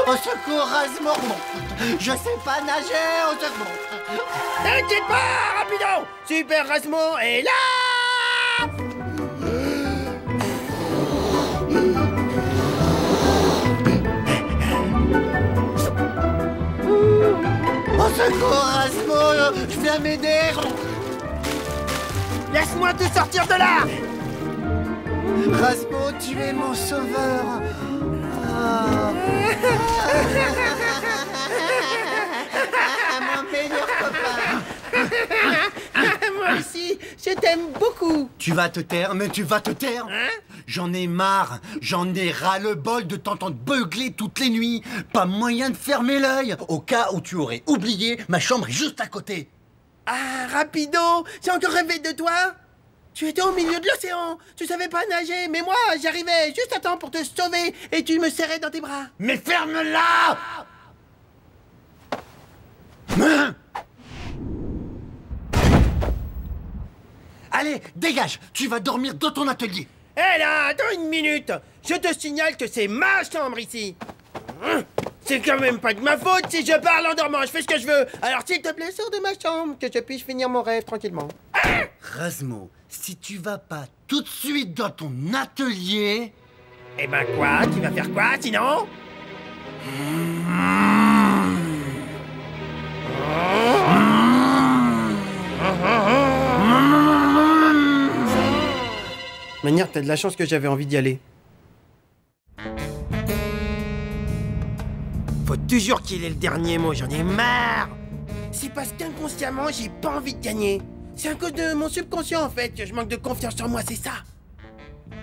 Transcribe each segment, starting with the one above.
Au secours, Rasmo. Je sais pas nager, au secours. T'inquiète pas, rapido. Super Rasmo est là. Au secours, Rasmo. Je viens m'aider. Laisse-moi te sortir de là. Rasmo, tu es mon sauveur. Ah. Mon meilleur copain. Moi aussi, je t'aime beaucoup. Tu vas te taire, mais tu vas te taire. Hein? J'en ai marre, j'en ai ras-le-bol de t'entendre beugler toutes les nuits. Pas moyen de fermer l'œil, au cas où tu aurais oublié, ma chambre est juste à côté. Ah, rapido, j'ai encore rêvé de toi. Tu étais au milieu de l'océan, tu savais pas nager, mais moi, j'arrivais juste à temps pour te sauver et tu me serrais dans tes bras. Mais ferme-la! Allez, dégage, tu vas dormir dans ton atelier. Hé là, attends une minute. Je te signale que c'est ma chambre ici. C'est quand même pas de ma faute si je parle en dormant, je fais ce que je veux. Alors s'il te plaît, sors de ma chambre, que je puisse finir mon rêve tranquillement. Rasmo, si tu vas pas tout de suite dans ton atelier... Eh ben quoi? Tu vas faire quoi sinon? Manière, t'as de la chance que j'avais envie d'y aller. Faut toujours qu'il ait le dernier mot, j'en ai marre. C'est parce qu'inconsciemment, j'ai pas envie de gagner. C'est à cause de mon subconscient en fait que je manque de confiance en moi, c'est ça.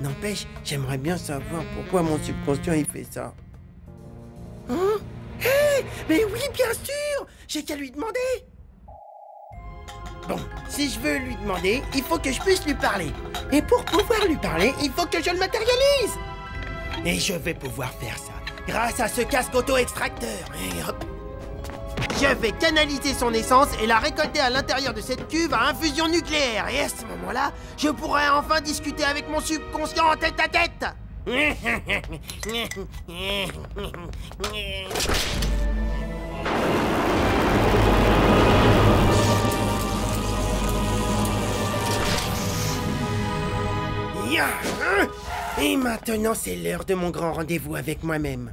N'empêche, j'aimerais bien savoir pourquoi mon subconscient il fait ça. Hein? Hé, mais oui, bien sûr. J'ai qu'à lui demander. Bon, si je veux lui demander, il faut que je puisse lui parler. Et pour pouvoir lui parler, il faut que je le matérialise. Et je vais pouvoir faire ça grâce à ce casque auto-extracteur. Et hop. Je vais canaliser son essence et la récolter à l'intérieur de cette cuve à infusion nucléaire. Et à ce moment-là, je pourrai enfin discuter avec mon subconscient en tête à tête. Et maintenant, c'est l'heure de mon grand rendez-vous avec moi-même.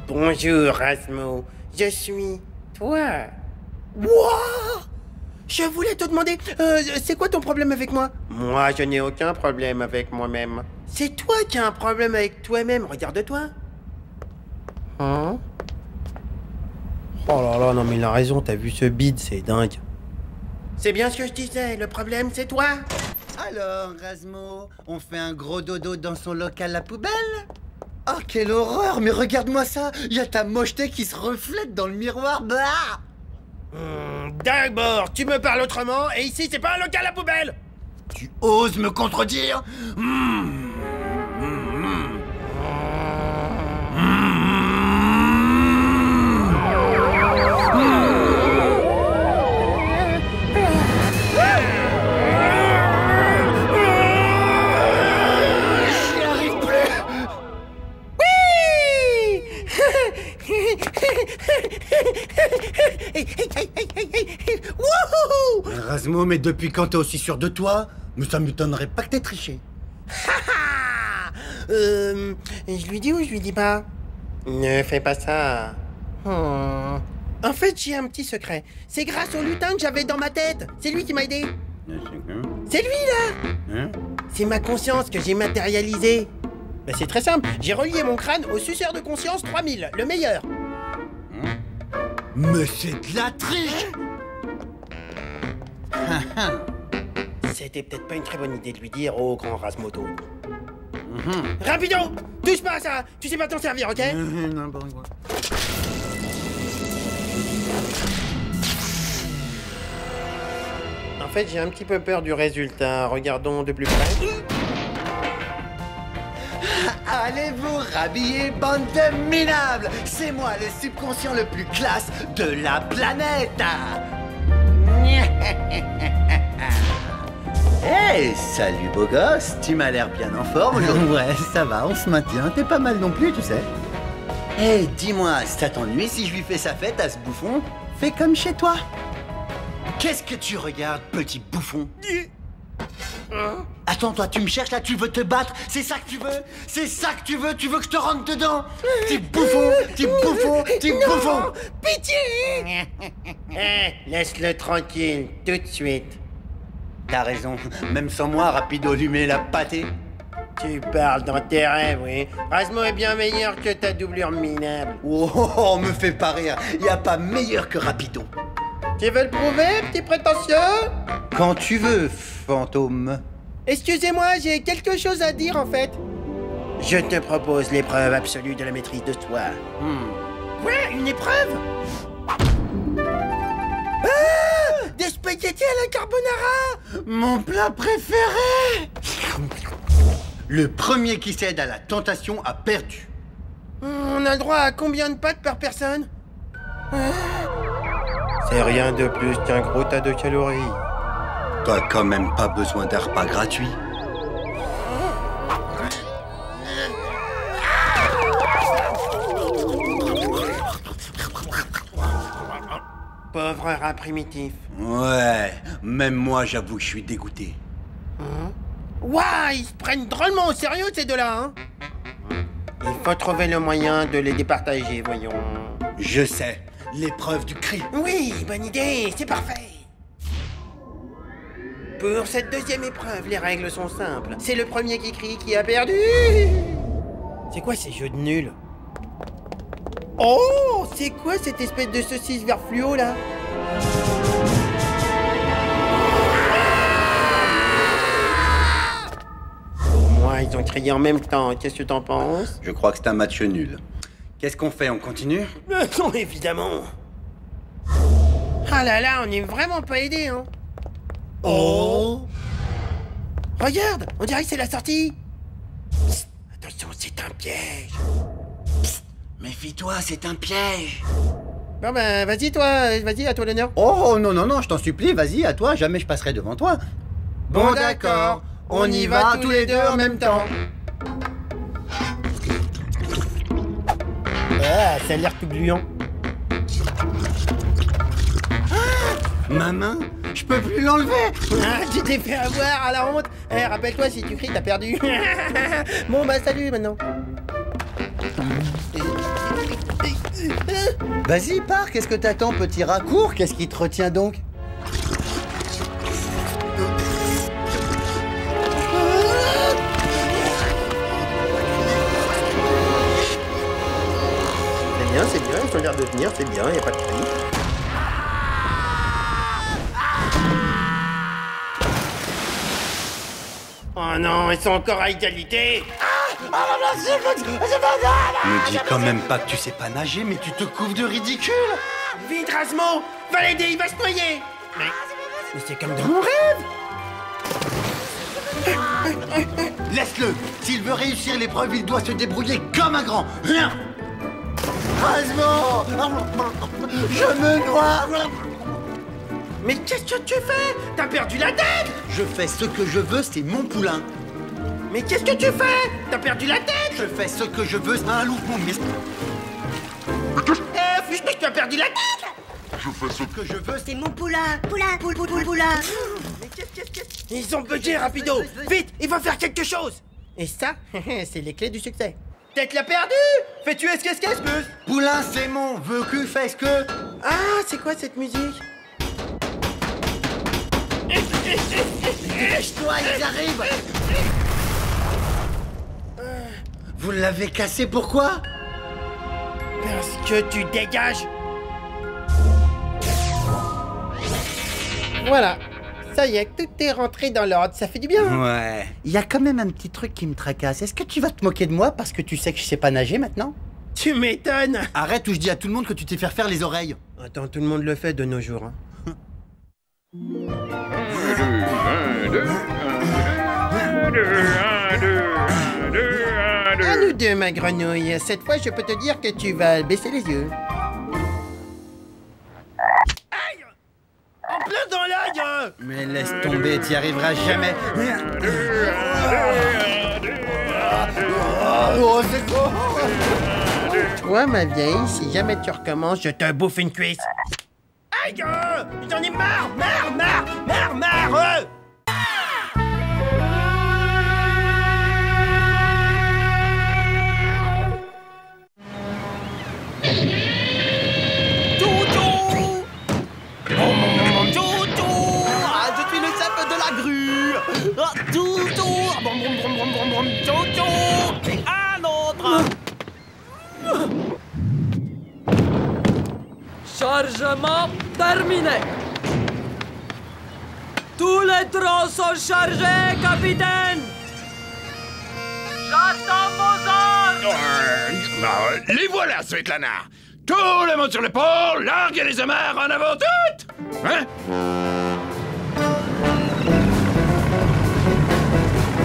Bonjour, Rasmo. Je suis toi. Wow! Je voulais te demander, c'est quoi ton problème avec moi? Moi, je n'ai aucun problème avec moi-même. C'est toi qui as un problème avec toi-même. Regarde-toi. Hein? Oh là là, non mais il a raison, t'as vu ce bide, c'est dingue. C'est bien ce que je disais, le problème c'est toi. Alors, Rasmo, on fait un gros dodo dans son local à poubelle? Oh, quelle horreur! Mais regarde-moi ça! Il y a ta mocheté qui se reflète dans le miroir! Bah! D'abord, tu me parles autrement, et ici c'est pas un local à poubelle. Tu oses me contredire? Rasmo, mais depuis quand t'es aussi sûr de toi? Mais ça m'étonnerait pas que t'aies triché. Je lui dis ou je lui dis pas? Ne fais pas ça. En fait, j'ai un petit secret. C'est grâce au lutin que j'avais dans ma tête. C'est lui qui m'a aidé. C'est lui, là. C'est ma conscience que j'ai matérialisée. Ben, c'est très simple. J'ai relié mon crâne au suceur de conscience 3000, le meilleur. Mais c'est de la triche! C'était peut-être pas une très bonne idée de lui dire au grand Rasmodo. Rapido! Touche pas à ça! Tu sais pas t'en servir, ok? N'importe quoi. En fait, j'ai un petit peu peur du résultat. Regardons de plus près. Allez-vous rhabiller, bande de minables! C'est moi, le subconscient le plus classe de la planète! Hey, salut beau gosse, tu m'as l'air bien en forme aujourd'hui. Ouais, ça va, on se maintient, t'es pas mal non plus, tu sais. Hey, dis-moi, ça t'ennuie si je lui fais sa fête à ce bouffon? Fais comme chez toi. Qu'est-ce que tu regardes, petit bouffon? Attends, toi, tu me cherches là, tu veux te battre? C'est ça que tu veux? C'est ça que tu veux? Tu veux que je te rentre dedans? Petit bouffon, petit bouffon, petit bouffon! Pitié! Laisse-le tranquille, tout de suite. T'as raison, même sans moi, Rapido lui met la pâtée. Tu parles dans tes rêves, oui. Rasmo est bien meilleur que ta doublure minable. Oh, me fais pas rire, y a pas meilleur que Rapido. Tu veux le prouver, petit prétentieux? Quand tu veux, fantôme. Excusez-moi, j'ai quelque chose à dire en fait. Je te propose l'épreuve absolue de la maîtrise de soi. Quoi? Une épreuve? Ah! Des spaghettis à la carbonara! Mon plat préféré! Le premier qui cède à la tentation a perdu. On a le droit à combien de pâtes par personne? C'est rien de plus qu'un gros tas de calories. T'as quand même pas besoin d'un repas gratuit. Pauvre rat primitif. Ouais, même moi j'avoue que je suis dégoûté. Ouah, ils se prennent drôlement au sérieux ces deux-là, hein? Il faut trouver le moyen de les départager, voyons. Je sais, l'épreuve du cri. Oui, bonne idée, c'est parfait. Pour cette deuxième épreuve, les règles sont simples. C'est le premier qui crie qui a perdu. C'est quoi ces jeux de nuls? Oh, c'est quoi cette espèce de saucisse vert fluo là? Pour moi, ils ont crié en même temps. Qu'est-ce que t'en penses? Je crois que c'est un match nul. Qu'est-ce qu'on fait, on continue? Non, évidemment. Ah là là, on n'est vraiment pas aidé, hein. Oh! Regarde, on dirait que c'est la sortie. Psst, attention, c'est un piège. Méfie-toi, c'est un piège. Bon ben, vas-y toi, vas-y, à toi l'honneur. Oh non, non, non, je t'en supplie, vas-y, à toi, jamais je passerai devant toi. Bon d'accord, on y va tous les deux en même temps. Ah, ça a l'air tout gluant. Ma main, je peux plus l'enlever. Ah, tu t'es fait avoir à la honte. Eh, rappelle-toi, si tu cries, t'as perdu. Bon bah salut maintenant. Vas-y, pars, qu'est-ce que t'attends, petit raccourt? Qu'est-ce qui te retient donc? C'est bien, ils ont l'air de venir, c'est bien, y a pas de cri. Oh non, ils sont encore à égalité. Me dis quand même pas que tu sais pas nager, mais tu te couvres de ridicule. Vite, Rasmo, va l'aider, il va se noyer. Mais c'est comme dans mon rêve. Laisse-le. S'il veut réussir l'épreuve, il doit se débrouiller comme un grand. Rien. Rasmo, je me noie. Mais qu'est-ce que tu fais? T'as perdu la tête. Je fais ce que je veux, c'est mon poulain. Mais qu'est-ce que tu fais? T'as perdu la tête. Je fais ce que je veux, c'est un loup, mon miss. Tu as perdu la tête. Je fais ce que je veux, C'est mon poulain, poulain. Mais qu'est-ce Ils ont bugué, Rapido. Vite, il va faire quelque chose. Et ça, c'est les clés du succès. Peut-être l'a perdu. Fais-tu qu'est-ce que... Poulain, c'est mon, veux que fais ce que... Ah, c'est quoi cette musique? Dépêche-toi, ils arrivent. Vous l'avez cassé, pourquoi? Parce que tu dégages. Voilà. Ça y est, tout est rentré dans l'ordre, ça fait du bien. Ouais. Il y a quand même un petit truc qui me tracasse. Est-ce que tu vas te moquer de moi parce que tu sais que je sais pas nager maintenant? Tu m'étonnes. Arrête ou je dis à tout le monde que tu t'es fait refaire les oreilles. Attends, tout le monde le fait de nos jours. Hein. À nous deux, ma grenouille. Cette fois, je peux te dire que tu vas baisser les yeux. Aïe! En plein dans l'œil! Mais laisse tomber, t'y arriveras jamais. Oh, c'est quoi? Toi, ma vieille, si jamais tu recommences, je te bouffe une cuisse. Aïe! J'en ai marre! Marre! Je suis le chef de la grue. Et un autre. Chargement terminé. Tous les trous sont chargés, capitaine. J'attends vos ordres. Les voilà, Svetlana. Tout le monde sur le pont, larguez les amarres en avant toutes. Hein?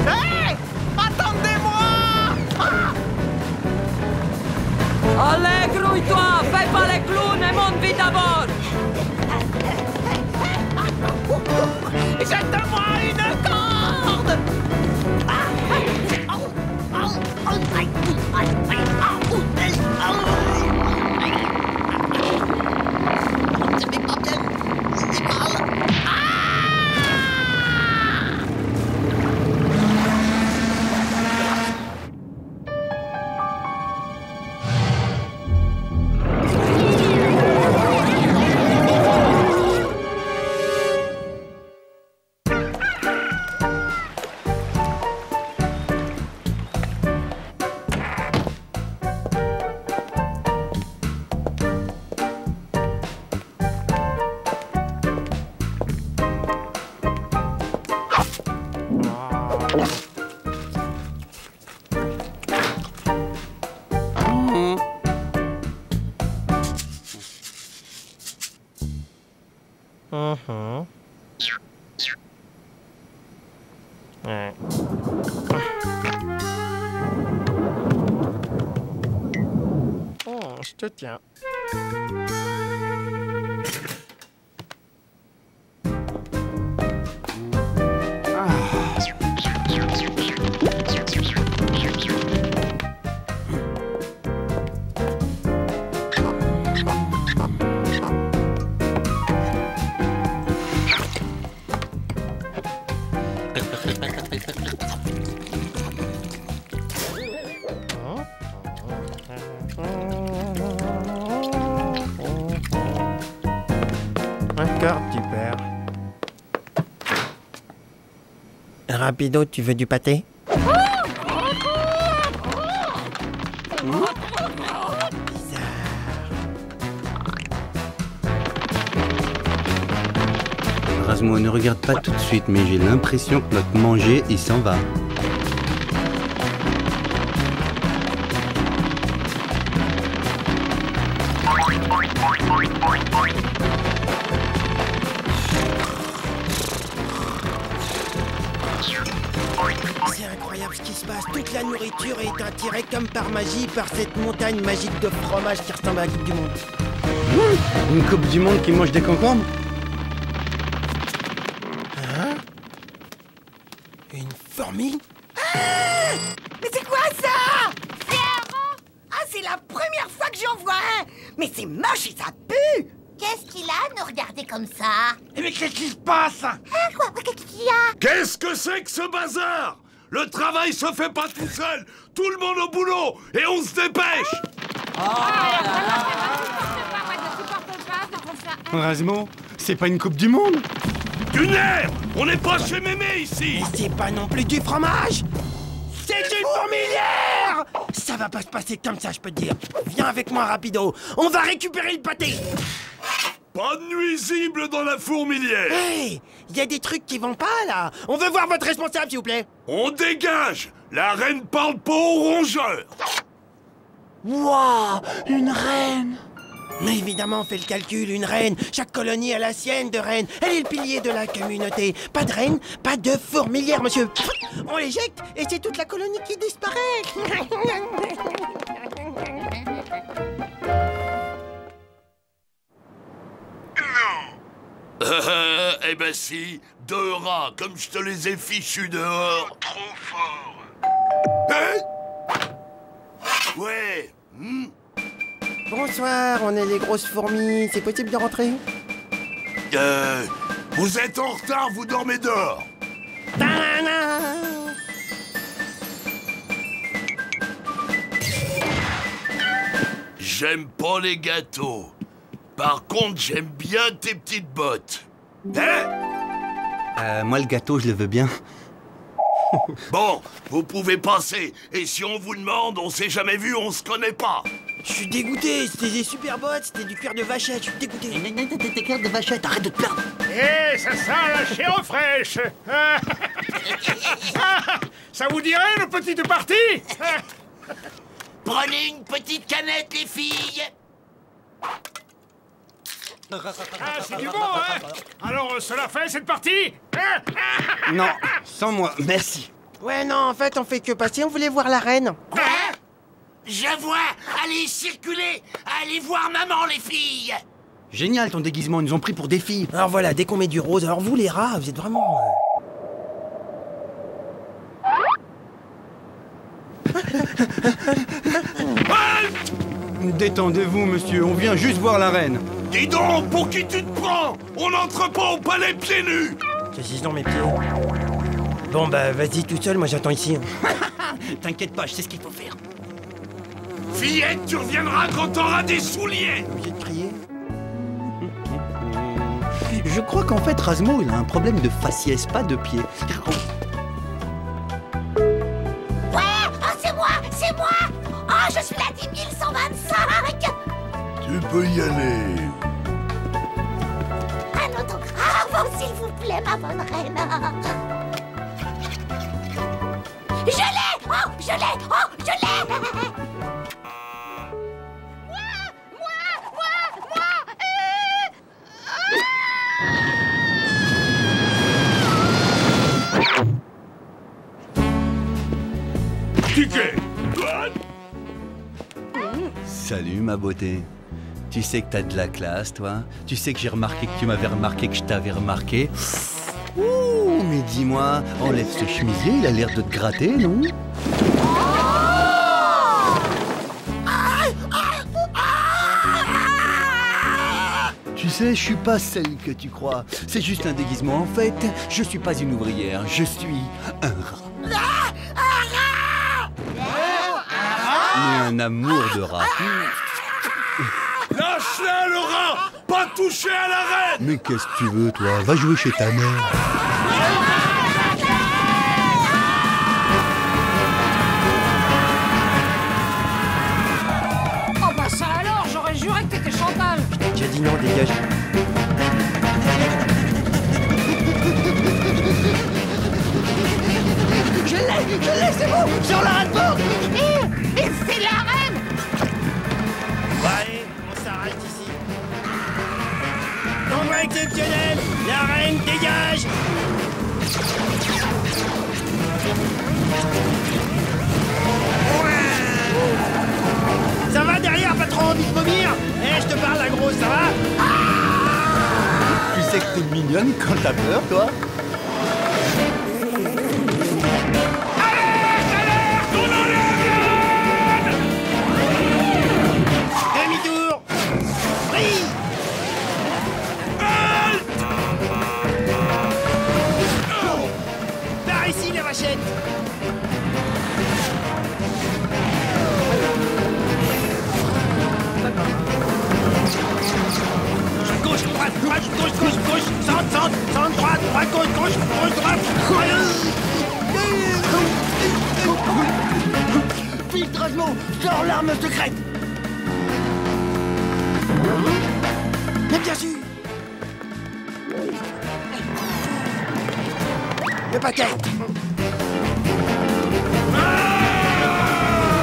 Hey! Attendez-moi! Allez, grouille-toi, fais pas les clowns et monte vite à bord. Jette-moi une corde! Ouais. Oh, je te tiens. Encore du beurre. Rapido, tu veux du pâté? Rasmo, ne regarde pas tout de suite, mais j'ai l'impression que notre manger, il s'en va. C'est incroyable ce qui se passe. Toute la nourriture est attirée comme par magie par cette montagne magique de fromage qui ressemble à la Coupe du Monde. Une coupe du monde qui mange des concombres? Hein? Une fourmi? Mais c'est quoi ça? C'est un rat? Ah, c'est la première fois que j'en vois un. Mais c'est moche et ça pue. Qu'est-ce qu'il a à nous regarder comme ça? Mais qu'est-ce qui se passe? Quoi? Qu'est-ce qu'il y a? Qu'est-ce que c'est que ce bazar? Le travail se fait pas tout seul. Tout le monde au boulot et on se dépêche. Rasmo, c'est pas une coupe du monde? Du nerf. On n'est pas chez Mémé ici. Et c'est pas non plus du fromage! C'est une fourmilière! Ça va pas se passer comme ça, je peux te dire. Viens avec moi, rapido. On va récupérer le pâté. Pas de nuisible dans la fourmilière. Hey! Il y a des trucs qui vont pas, là. On veut voir votre responsable, s'il vous plaît. On dégage. La reine parle pas aux rongeurs. Waouh! Une reine! Mais évidemment, on fait le calcul, une reine. Chaque colonie a la sienne de reine. Elle est le pilier de la communauté. Pas de reine, pas de fourmilière, monsieur. On l'éjecte et c'est toute la colonie qui disparaît. Eh ben si, 2 rats, comme je te les ai fichus dehors. Trop fort. Ouais. Bonsoir, on est les grosses fourmis. C'est possible de rentrer? Vous êtes en retard, vous dormez dehors. J'aime pas les gâteaux. Par contre, j'aime bien tes petites bottes. Hein? Moi, le gâteau, je le veux bien. Bon, vous pouvez passer. Et si on vous demande, on s'est jamais vu, on se connaît pas. Je suis dégoûté, c'était des super bottes, c'était du cuir de vachette, je suis dégoûté. T'es cœur de vachette, arrête de te perdre. Eh, ça sent la chair fraîche. Ça vous dirait, une petite partie? Prenez une petite canette, les filles. Ah, c'est du bon, hein? Alors, cela fait cette partie? Non, sans moi, merci. Ouais, non, en fait, on fait que passer, on voulait voir la reine. Quoi? Je vois. Allez, circulez. Allez voir maman, les filles. Génial ton déguisement, ils nous ont pris pour des filles. Alors voilà, dès qu'on met du rose, alors vous les rats, vous êtes vraiment... Détendez-vous, monsieur, on vient juste voir la reine. Dis donc, pour qui tu te prends? On n'entre pas au palais pieds nus. Qu'est-ce qu'ils ont mes pieds? Bon bah vas-y tout seul, moi j'attends ici. T'inquiète pas, je sais ce qu'il faut faire. Fillette, tu reviendras quand t'auras des souliers. Obligé de crier. Je crois qu'en fait, Razmo, il a un problème de faciès, pas de pied. Ouais, oh, c'est moi, c'est moi. Oh, je suis la 10 125. Tu peux y aller. Un autographe, s'il vous plaît, ma bonne reine. Je l'ai. Oh, je l'ai. Oh, je l'ai. Ticket. Salut, ma beauté. Tu sais que t'as de la classe, toi. Tu sais que j'ai remarqué que tu m'avais remarqué, que je t'avais remarqué. Ouh, mais dis-moi, enlève ce chemisier, il a l'air de te gratter, non? Tu sais, je suis pas celle que tu crois. C'est juste un déguisement. En fait, je suis pas une ouvrière, je suis un rat. Mais un amour de rat. Lâche-la, le rat. Pas toucher à la reine. Mais qu'est-ce que tu veux, toi? Va jouer chez ta mère. Oh bah ça alors, j'aurais juré que t'étais Chantal. J'ai dit non, dégage. Je l'ai, c'est bon. Sur la reine. Et c'est la reine. Bon allez, on s'arrête ici. Convoi exceptionnel, la reine dégage. Ça va derrière, pas trop envie de vomir? Eh, je te parle la grosse, ça va? Tu sais que t'es mignonne quand t'as peur, toi? Demi-tour. Oui. Par ici, la vachette. Gauche, droite, droite, gauche, gauche, gauche, centre, droite, droite, gauche, droite. Vite, Razmo, sors l'arme secrète. Mais bien sûr. Le paquet.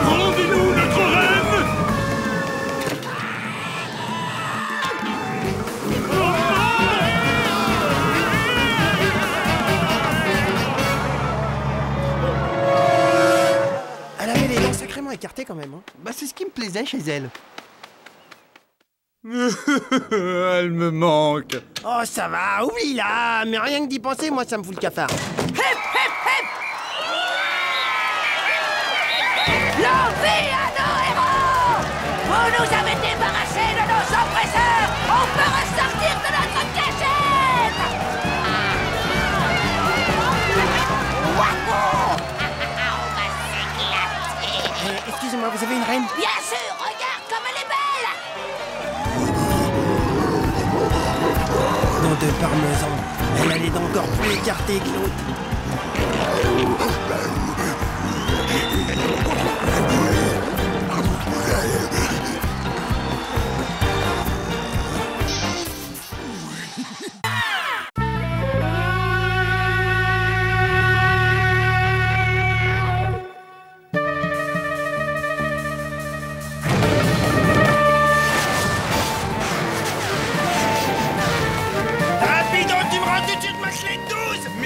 Rendez-nous notre reine. Elle avait les dents sacrément écartées quand même. Hein. Bah, c'est ce qui me plaisait chez elle. Elle me manque. Oh, ça va, oublie là. Mais rien que d'y penser, moi, ça me fout le cafard. Hip, hip, hip! L'envie à nos héros! Vous nous avez débarrassés de nos oppresseurs! On peut ressortir de notre cachette! Wahoo! On va s'éclater! Excusez-moi, vous avez une reine? Bien sûr, regarde comme elle est belle! Nom de parmesan, elle a les dents encore plus écartées que l'autre.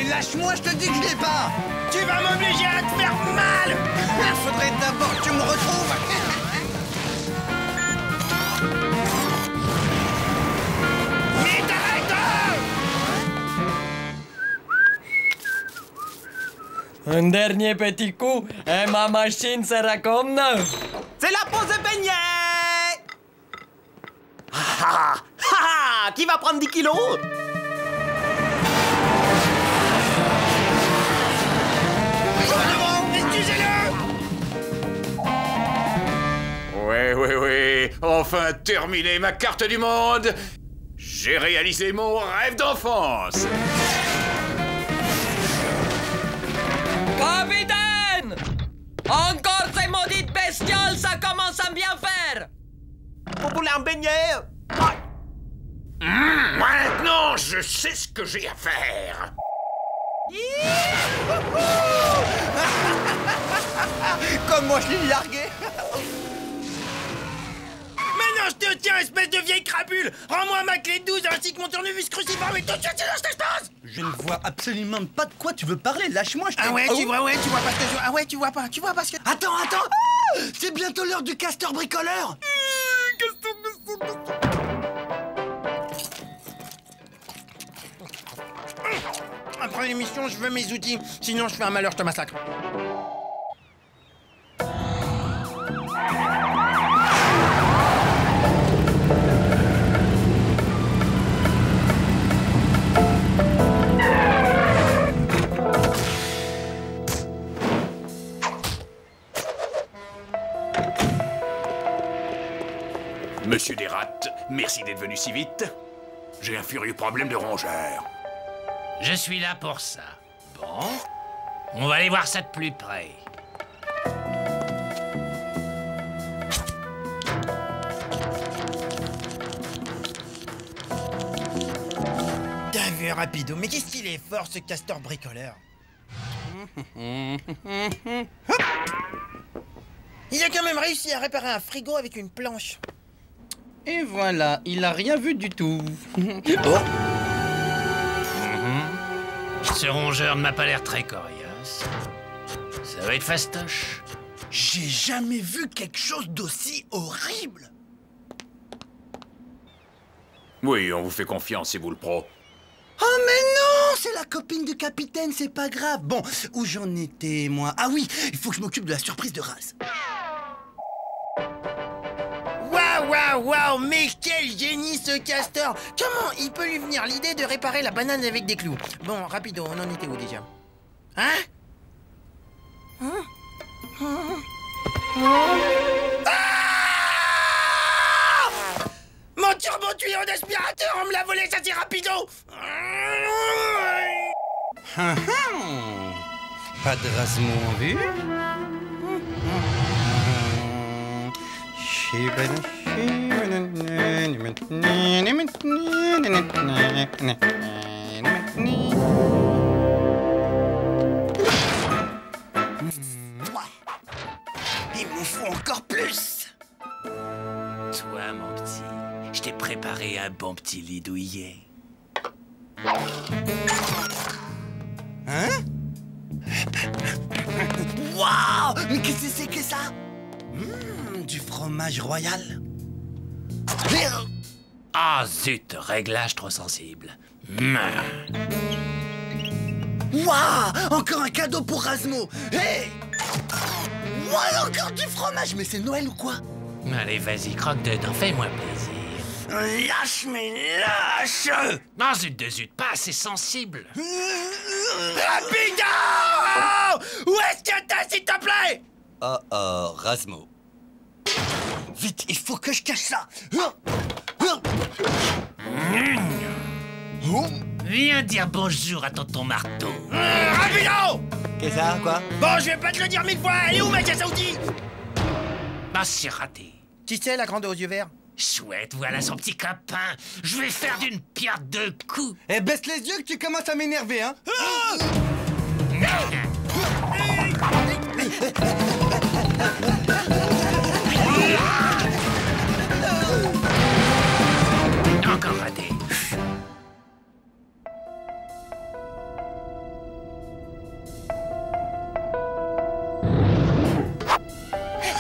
Lâche-moi, je te dis que je l'ai pas. Tu vas m'obliger à te faire mal. Faudrait d'abord que tu me retrouves. Mais t'arrêtes! Un dernier petit coup et ma machine sera comme neuve. C'est la pause de beignet. Qui va prendre 10 kilos? Oui. Enfin terminé ma carte du monde. J'ai réalisé mon rêve d'enfance. Capitaine! Encore ces maudites bestioles, ça commence à bien faire! Vous voulez un beignet? Maintenant, je sais ce que j'ai à faire. Comme moi, je l'ai largué. Maintenant, je te tiens, espèce de vieille crapule! Rends-moi ma clé de 12 ainsi que mon tournevis cruciforme et tout de suite, sinon je t'explose! Je ne vois absolument pas de quoi tu veux parler. Lâche-moi, je te... Ah ouais, tu vois pas ce que je... Ah ouais, tu vois parce que... Attends. C'est bientôt l'heure du castor bricoleur. Après l'émission, je veux mes outils, sinon je fais un malheur, je te massacre. Monsieur Desrats, merci d'être venu si vite. J'ai un furieux problème de rongeur. Je suis là pour ça. Bon, on va aller voir ça de plus près. T'as vu, rapido, mais qu'est-ce qu'il est fort, ce castor bricoleur. Il a quand même réussi à réparer un frigo avec une planche. Et voilà, il a rien vu du tout. Ce rongeur ne m'a pas l'air très coriace. Ça va être fastoche. J'ai jamais vu quelque chose d'aussi horrible. Oui, on vous fait confiance, c'est vous le pro. Oh mais non, c'est la copine du capitaine, c'est pas grave. Bon, où j'en étais, moi? Ah oui, il faut que je m'occupe de la surprise de Raz. Waouh, mais quel génie ce castor! Comment il peut lui venir l'idée de réparer la banane avec des clous? Bon, rapido, on en était où déjà? Ah! Mon turbo-tuyau d'aspirateur, on me l'a volé, ça c'est rapido! Pas de rasement en vue. Il m'en faut encore plus! Toi, mon petit, je t'ai préparé un bon petit lit douillet. Hein? Waouh! Mais qu'est-ce que c'est que ça? Du fromage royal. Ah zut, réglage trop sensible. Waouh! Encore un cadeau pour Razmo! Hey! Waouh, encore du fromage! Mais c'est Noël ou quoi? Allez, vas-y, croque dedans, fais-moi plaisir. Lâche, mais lâche! Non, zut de zut, pas assez sensible. Rapido! Où est-ce que t'es, s'il te plaît? Oh, Razmo. Vite, il faut que je cache ça! Viens dire bonjour à tonton marteau. Rapido! Qu'est-ce que ça, quoi? Bon, je vais pas te le dire 1000 fois! Elle est où, ma caisse à outils? Ah, c'est raté. Qui c'est, la grande aux yeux verts? Chouette, voilà son petit copain. Je vais faire d'une pierre deux coups. Eh, baisse les yeux que tu commences à m'énerver, hein? Encore raté.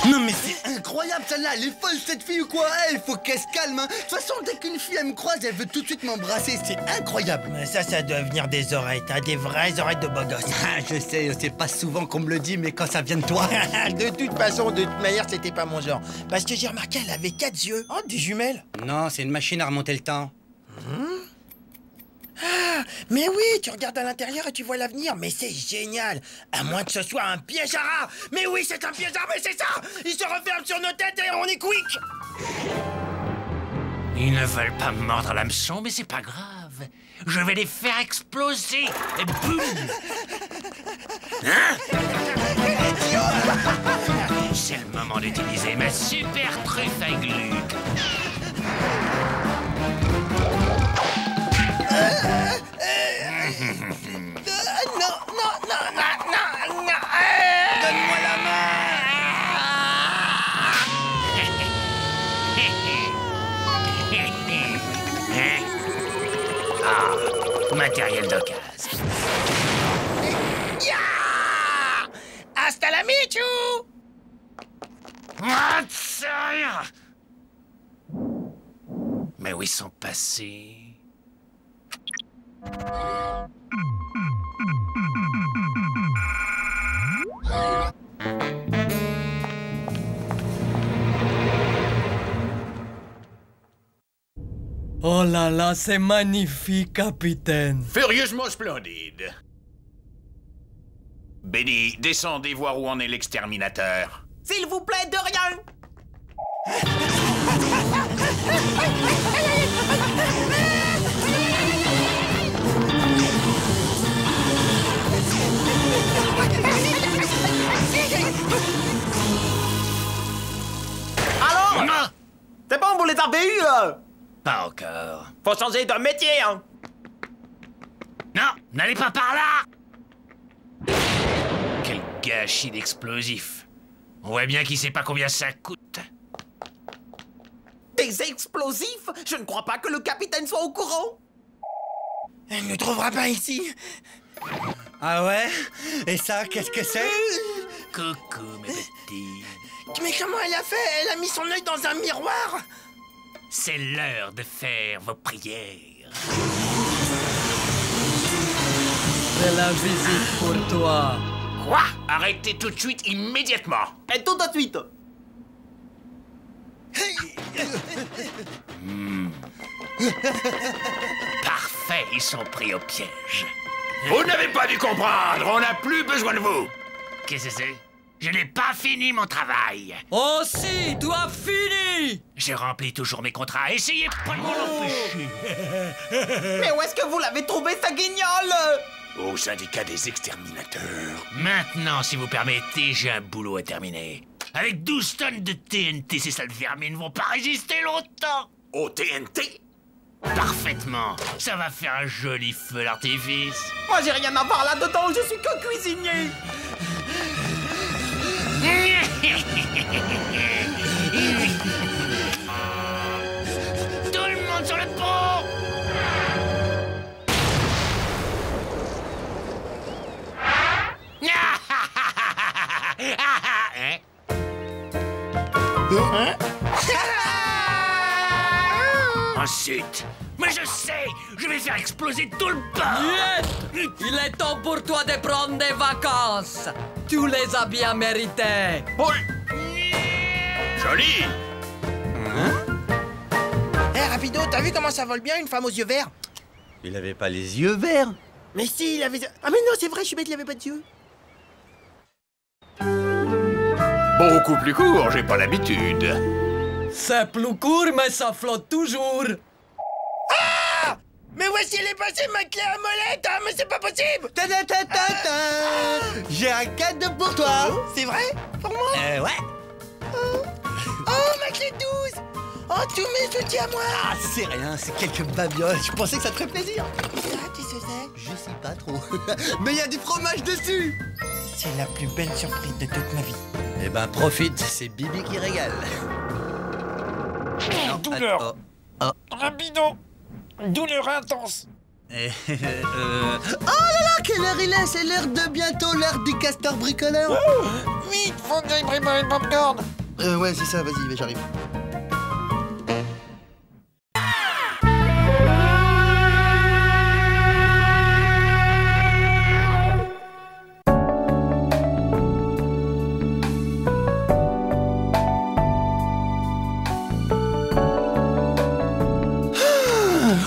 Non mais c'est incroyable celle-là, elle est folle cette fille ou quoi? Il faut qu'elle se calme, hein. De toute façon, dès qu'une fille elle me croise, elle veut tout de suite m'embrasser, c'est incroyable. Mais ça doit venir des oreilles, t'as des vraies oreilles de beau gosse. Ah, je sais, c'est pas souvent qu'on me le dit, mais quand ça vient de toi... De toute façon, de toute manière, c'était pas mon genre. Parce que j'ai remarqué, elle avait 4 yeux. Oh, des jumelles. Non, c'est une machine à remonter le temps. Ah, mais oui, tu regardes à l'intérieur et tu vois l'avenir, mais c'est génial. À moins que ce soit un piège à rats. Mais oui, c'est un piège à rats, mais c'est ça. Il se referme sur nos têtes et on est quick. Ils ne veulent pas me mordre l'hameçon, mais c'est pas grave. Je vais les faire exploser. Et boum. Hein? C'est le moment d'utiliser ma super truffe à gluck. Non. Donne-moi la Ah, matériel d'occasion. Ya! Hasta la michu! Mais où ils sont passés? Oh là là, c'est magnifique, capitaine. Furieusement splendide. Benny, descendez voir où en est l'exterminateur. S'il vous plaît, de rien. Alors? Non, C'est bon, vous les avez eus, pas encore. Faut changer de métier, hein. Non, n'allez pas par là! Quel gâchis d'explosifs. On voit bien qu'il sait pas combien ça coûte. Des explosifs? Je ne crois pas que le capitaine soit au courant. Elle ne trouvera pas ici. Ah ouais? Et ça, qu'est-ce que c'est? Coucou, mes petits. Mais comment elle a fait? Elle a mis son œil dans un miroir. C'est l'heure de faire vos prières. C'est la visite pour toi. Quoi? Arrêtez tout de suite, immédiatement. Et tout de suite. Parfait, ils sont pris au piège. Vous n'avez pas dû comprendre, on n'a plus besoin de vous. Qu'est-ce que c'est? Je n'ai pas fini mon travail. Oh si, tu as fini. Je remplis toujours mes contrats. Essayez pas de m'en empêcher. Mais où est-ce que vous l'avez trouvé, sa guignole? Au syndicat des exterminateurs. Maintenant, si vous permettez, j'ai un boulot à terminer. Avec 12 tonnes de TNT, ces sales vermines ne vont pas résister longtemps. Au TNT? Parfaitement. Ça va faire un joli feu d'artifice. Moi, j'ai rien à voir là-dedans, je suis que cuisinier. Tout le monde sur le pont. Hein? insulte. Mais je sais, je vais faire exploser tout le bar. Niet! Il est temps pour toi de prendre des vacances. Tu les as bien méritées. Joli. Hé, Rapido, t'as vu comment ça vole bien une femme aux yeux verts? Il avait pas les yeux verts. Mais si, il avait... Ah mais non, c'est vrai, je suis bête, il avait pas d'yeux. Beaucoup plus court, j'ai pas l'habitude. C'est plus court, mais ça flotte toujours. Ah! Mais où est-ce qu'il est passé ma clé à molette? Ah, mais c'est pas possible! J'ai un cadeau pour toi. C'est vrai? Pour moi? Ouais. Oh, ma clé 12! Oh, tous mes outils à moi! Ah, c'est rien, c'est quelques babioles. Je pensais que ça te ferait plaisir. Ça, tu sais c'est? Je sais pas trop. Mais il y a du fromage dessus. C'est la plus belle surprise de toute ma vie. Eh ben, profite, c'est Bibi qui régale. Douleur. Oh. Rapido. Douleur intense. Oh là là, quelle heure il est? C'est l'heure de bientôt, l'heure du castor bricoleur. Vite, faut que j'aille préparer le popcorn. Ouais, c'est ça, vas-y, j'arrive.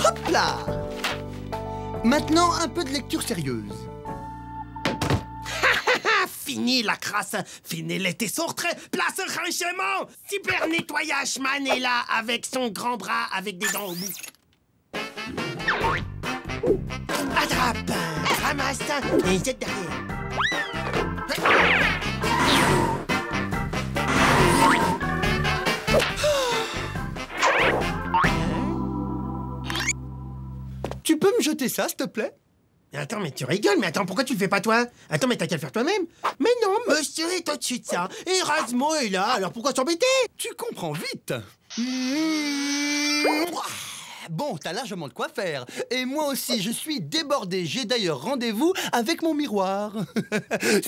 Hop là. Maintenant, un peu de lecture sérieuse. Fini la crasse, fini les tessortres, place au rangement. Super nettoyage man est là avec son grand bras avec des dents au bout. Attrape, ramasse et jette derrière. Tu peux me jeter ça, s'il te plaît? Attends, mais tu rigoles, mais attends, pourquoi tu le fais pas toi? Attends, mais t'as qu'à le faire toi-même. Mais non, monsieur est au-dessus de ça. Et Erasmo est là, alors pourquoi s'embêter? Tu comprends vite. Bon, t'as largement de quoi faire. Et moi aussi, je suis débordé. J'ai d'ailleurs rendez-vous avec mon miroir.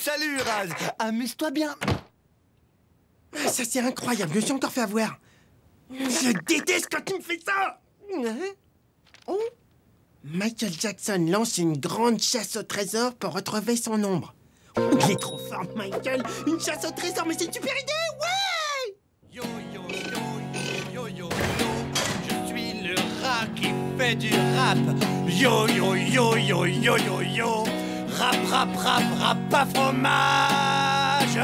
Salut, Raz. Amuse-toi bien. Ah, ça, c'est incroyable, je me suis encore fait avoir. Je déteste quand tu me fais ça. Hein? Oh. Michael Jackson lance une grande chasse au trésor pour retrouver son ombre. Oh, il est trop fort, Michael. Une chasse au trésor, mais c'est une super idée, ouais. Yo, yo, yo, yo, yo, yo, yo. Je suis le rat qui fait du rap. Yo, yo, yo, yo, yo, yo, yo. Rap, rap, rap, rap à fromage.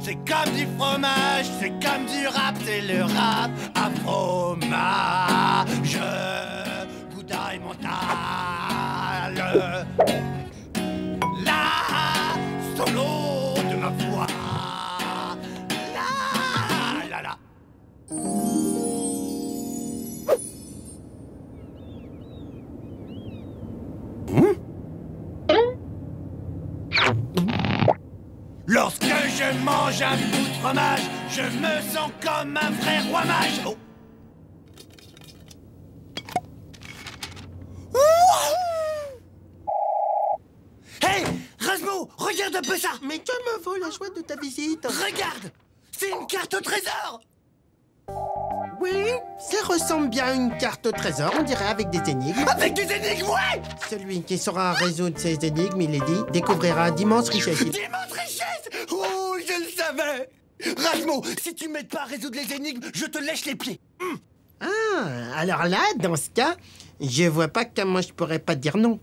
C'est comme du fromage, c'est comme du rap, c'est le rap à fromage. Gouda et mental. La solo de ma voix. La la. Lorsque je mange un bout de fromage, je me sens comme un vrai roi mage. Oh. Hey, Rasmo, regarde un peu ça. Mais que me vaut la joie de ta visite? Regarde, c'est une carte au trésor. Oui, ça ressemble bien à une carte au trésor, on dirait avec des énigmes. Avec des énigmes, ouais. Celui qui saura résoudre ces énigmes, il est dit, découvrira d'immenses richesses. D'immenses richesses. Oh, je le savais. Rasmo, si tu m'aides pas à résoudre les énigmes, je te lèche les pieds. Ah, alors là, dans ce cas, je vois pas comment je pourrais pas dire non.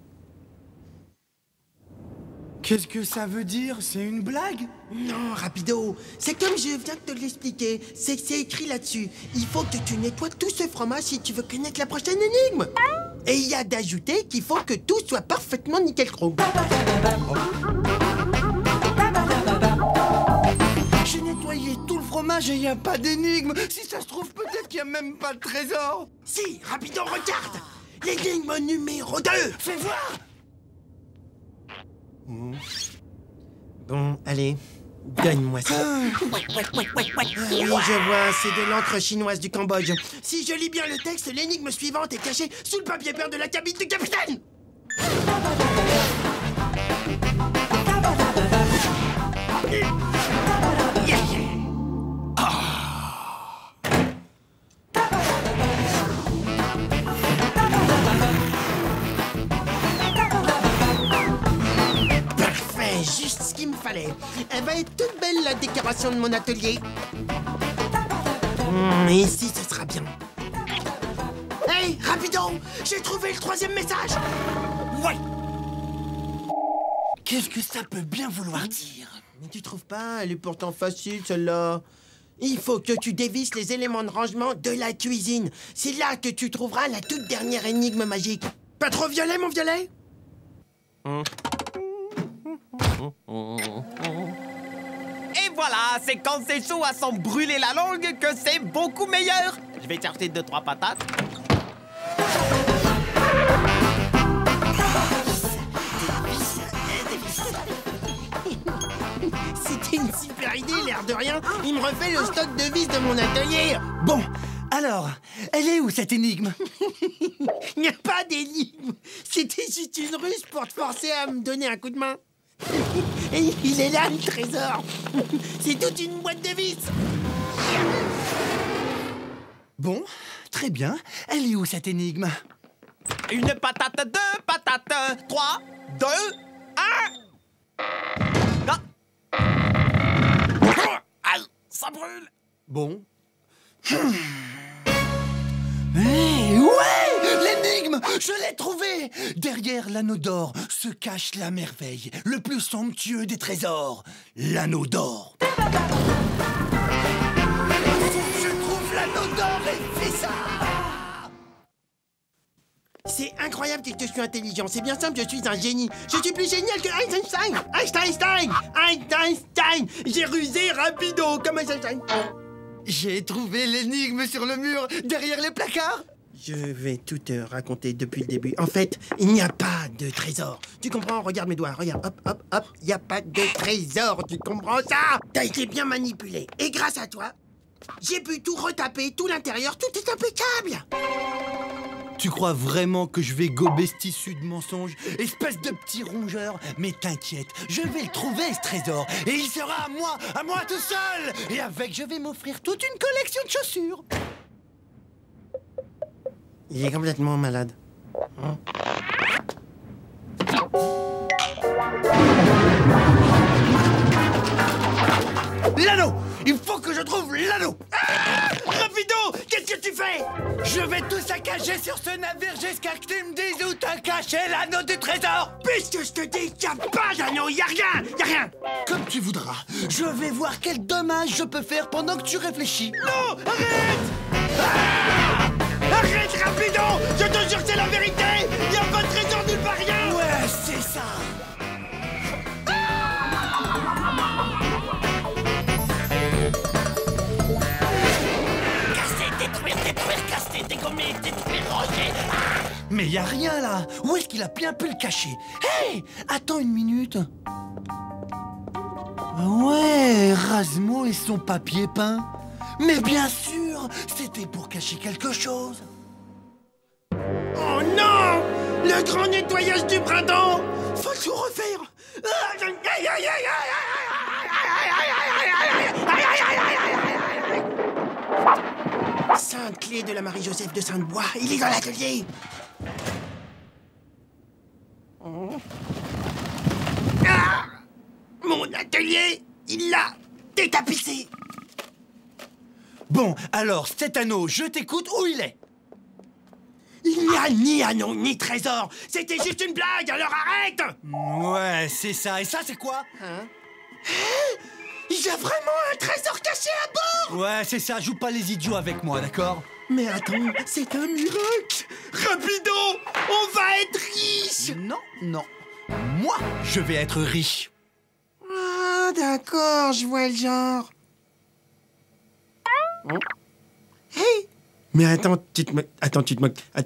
Qu'est-ce que ça veut dire? C'est une blague? Non, Rapido, c'est comme je viens de te l'expliquer. C'est écrit là-dessus. Il faut que tu nettoies tout ce fromage si tu veux connaître la prochaine énigme. Et il y a d'ajouter qu'il faut que tout soit parfaitement nickel chrome. J'ai nettoyé tout le fromage et il n'y a pas d'énigme. Si ça se trouve, peut-être qu'il n'y a même pas de trésor. Si, Rapido, regarde. L'énigme numéro 2. Fais voir. Bon, allez, donne-moi ça. Oui, je vois, c'est de l'encre chinoise du Cambodge. Si je lis bien le texte, l'énigme suivante est cachée sous le papier peint de la cabine du capitaine. décoration de mon atelier. Ici, ce sera bien. Hey, rapido! J'ai trouvé le 3e message! Ouais. Qu'est-ce que ça peut bien vouloir dire? Mais tu trouves pas? Elle est pourtant facile, celle-là. Il faut que tu dévisses les éléments de rangement de la cuisine. C'est là que tu trouveras la toute dernière énigme magique. Pas trop violet, mon violet? Et voilà, c'est quand c'est chaud à s'en brûler la langue que c'est beaucoup meilleur. Je vais chercher 2-3 patates. C'était une super idée, l'air de rien. Il me refait le stock de vis de mon atelier. Bon, alors, elle est où cette énigme? Il n'y a pas d'énigme. C'était juste une ruse pour te forcer à me donner un coup de main. Et il est là, le trésor. C'est toute une boîte de vis. Bon, très bien. Elle est où cette énigme? Une patate, 2 patates, 3, 2, 1. Ah, ça brûle. Bon. Hey, ouais! L'énigme! Je l'ai trouvée! Derrière l'anneau d'or se cache la merveille, le plus somptueux des trésors, l'anneau d'or. Je trouve l'anneau d'or et fais ça! C'est incroyable que je suis intelligent. C'est bien simple, je suis un génie. Je suis plus génial que Einstein. Einstein. J'ai rusé rapido comme Einstein. J'ai trouvé l'énigme sur le mur, derrière les placards. Je vais tout te raconter depuis le début. En fait, il n'y a pas de trésor. Tu comprends? Regarde mes doigts, regarde. Hop, hop, hop. Il n'y a pas de trésor. Tu comprends ça? T'as été bien manipulé. Et grâce à toi, j'ai pu tout retaper, tout l'intérieur. Tout est impeccable. Tu crois vraiment que je vais gober ce tissu de mensonges? Espèce de petit rongeur. Mais t'inquiète, je vais le trouver, ce trésor. Et il sera à moi tout seul. Et avec, je vais m'offrir toute une collection de chaussures. Il est complètement malade. L'anneau! Il faut que je trouve l'anneau! Rapido! Qu'est-ce que tu fais? Je vais tout saccager sur ce navire jusqu'à ce que tu me dises où t'as caché l'anneau du trésor! Puisque je te dis qu'il n'y a pas d'anneau, il n'y a rien! Comme tu voudras. Je vais voir quel dommage je peux faire pendant que tu réfléchis. Non! Arrête! Arrête, rapido! Je te jure, c'est la vérité! Il n'y a pas de trésor nulle part, rien! Ouais, c'est ça! Casser, dégommer, détruire, ranger. Mais y a rien là! Où est-ce qu'il a bien pu le cacher? Hey! Attends une minute! Ouais, Razmo et son papier peint. Mais bien sûr, c'était pour cacher quelque chose. Oh non! Le grand nettoyage du printemps! Faut tout refaire! Sainte clé de la Marie-Joseph de Sainte-Bois, il est dans l'atelier! Ah! Mon atelier, il l'a détapissé! Bon, alors, cet anneau, je t'écoute, où il est? Il n'y a ni anneau, ni trésor! C'était juste une blague, alors arrête! Ouais, c'est ça. Et ça, c'est quoi? Il y a vraiment un trésor caché à bord! Ouais, c'est ça. Joue pas les idiots avec moi, d'accord? Mais attends, c'est un miracle! Rapido! On va être riche! Non. Moi, je vais être riche. Ah, d'accord, je vois le genre. Hey! Mais attends, tu te moques. Attends,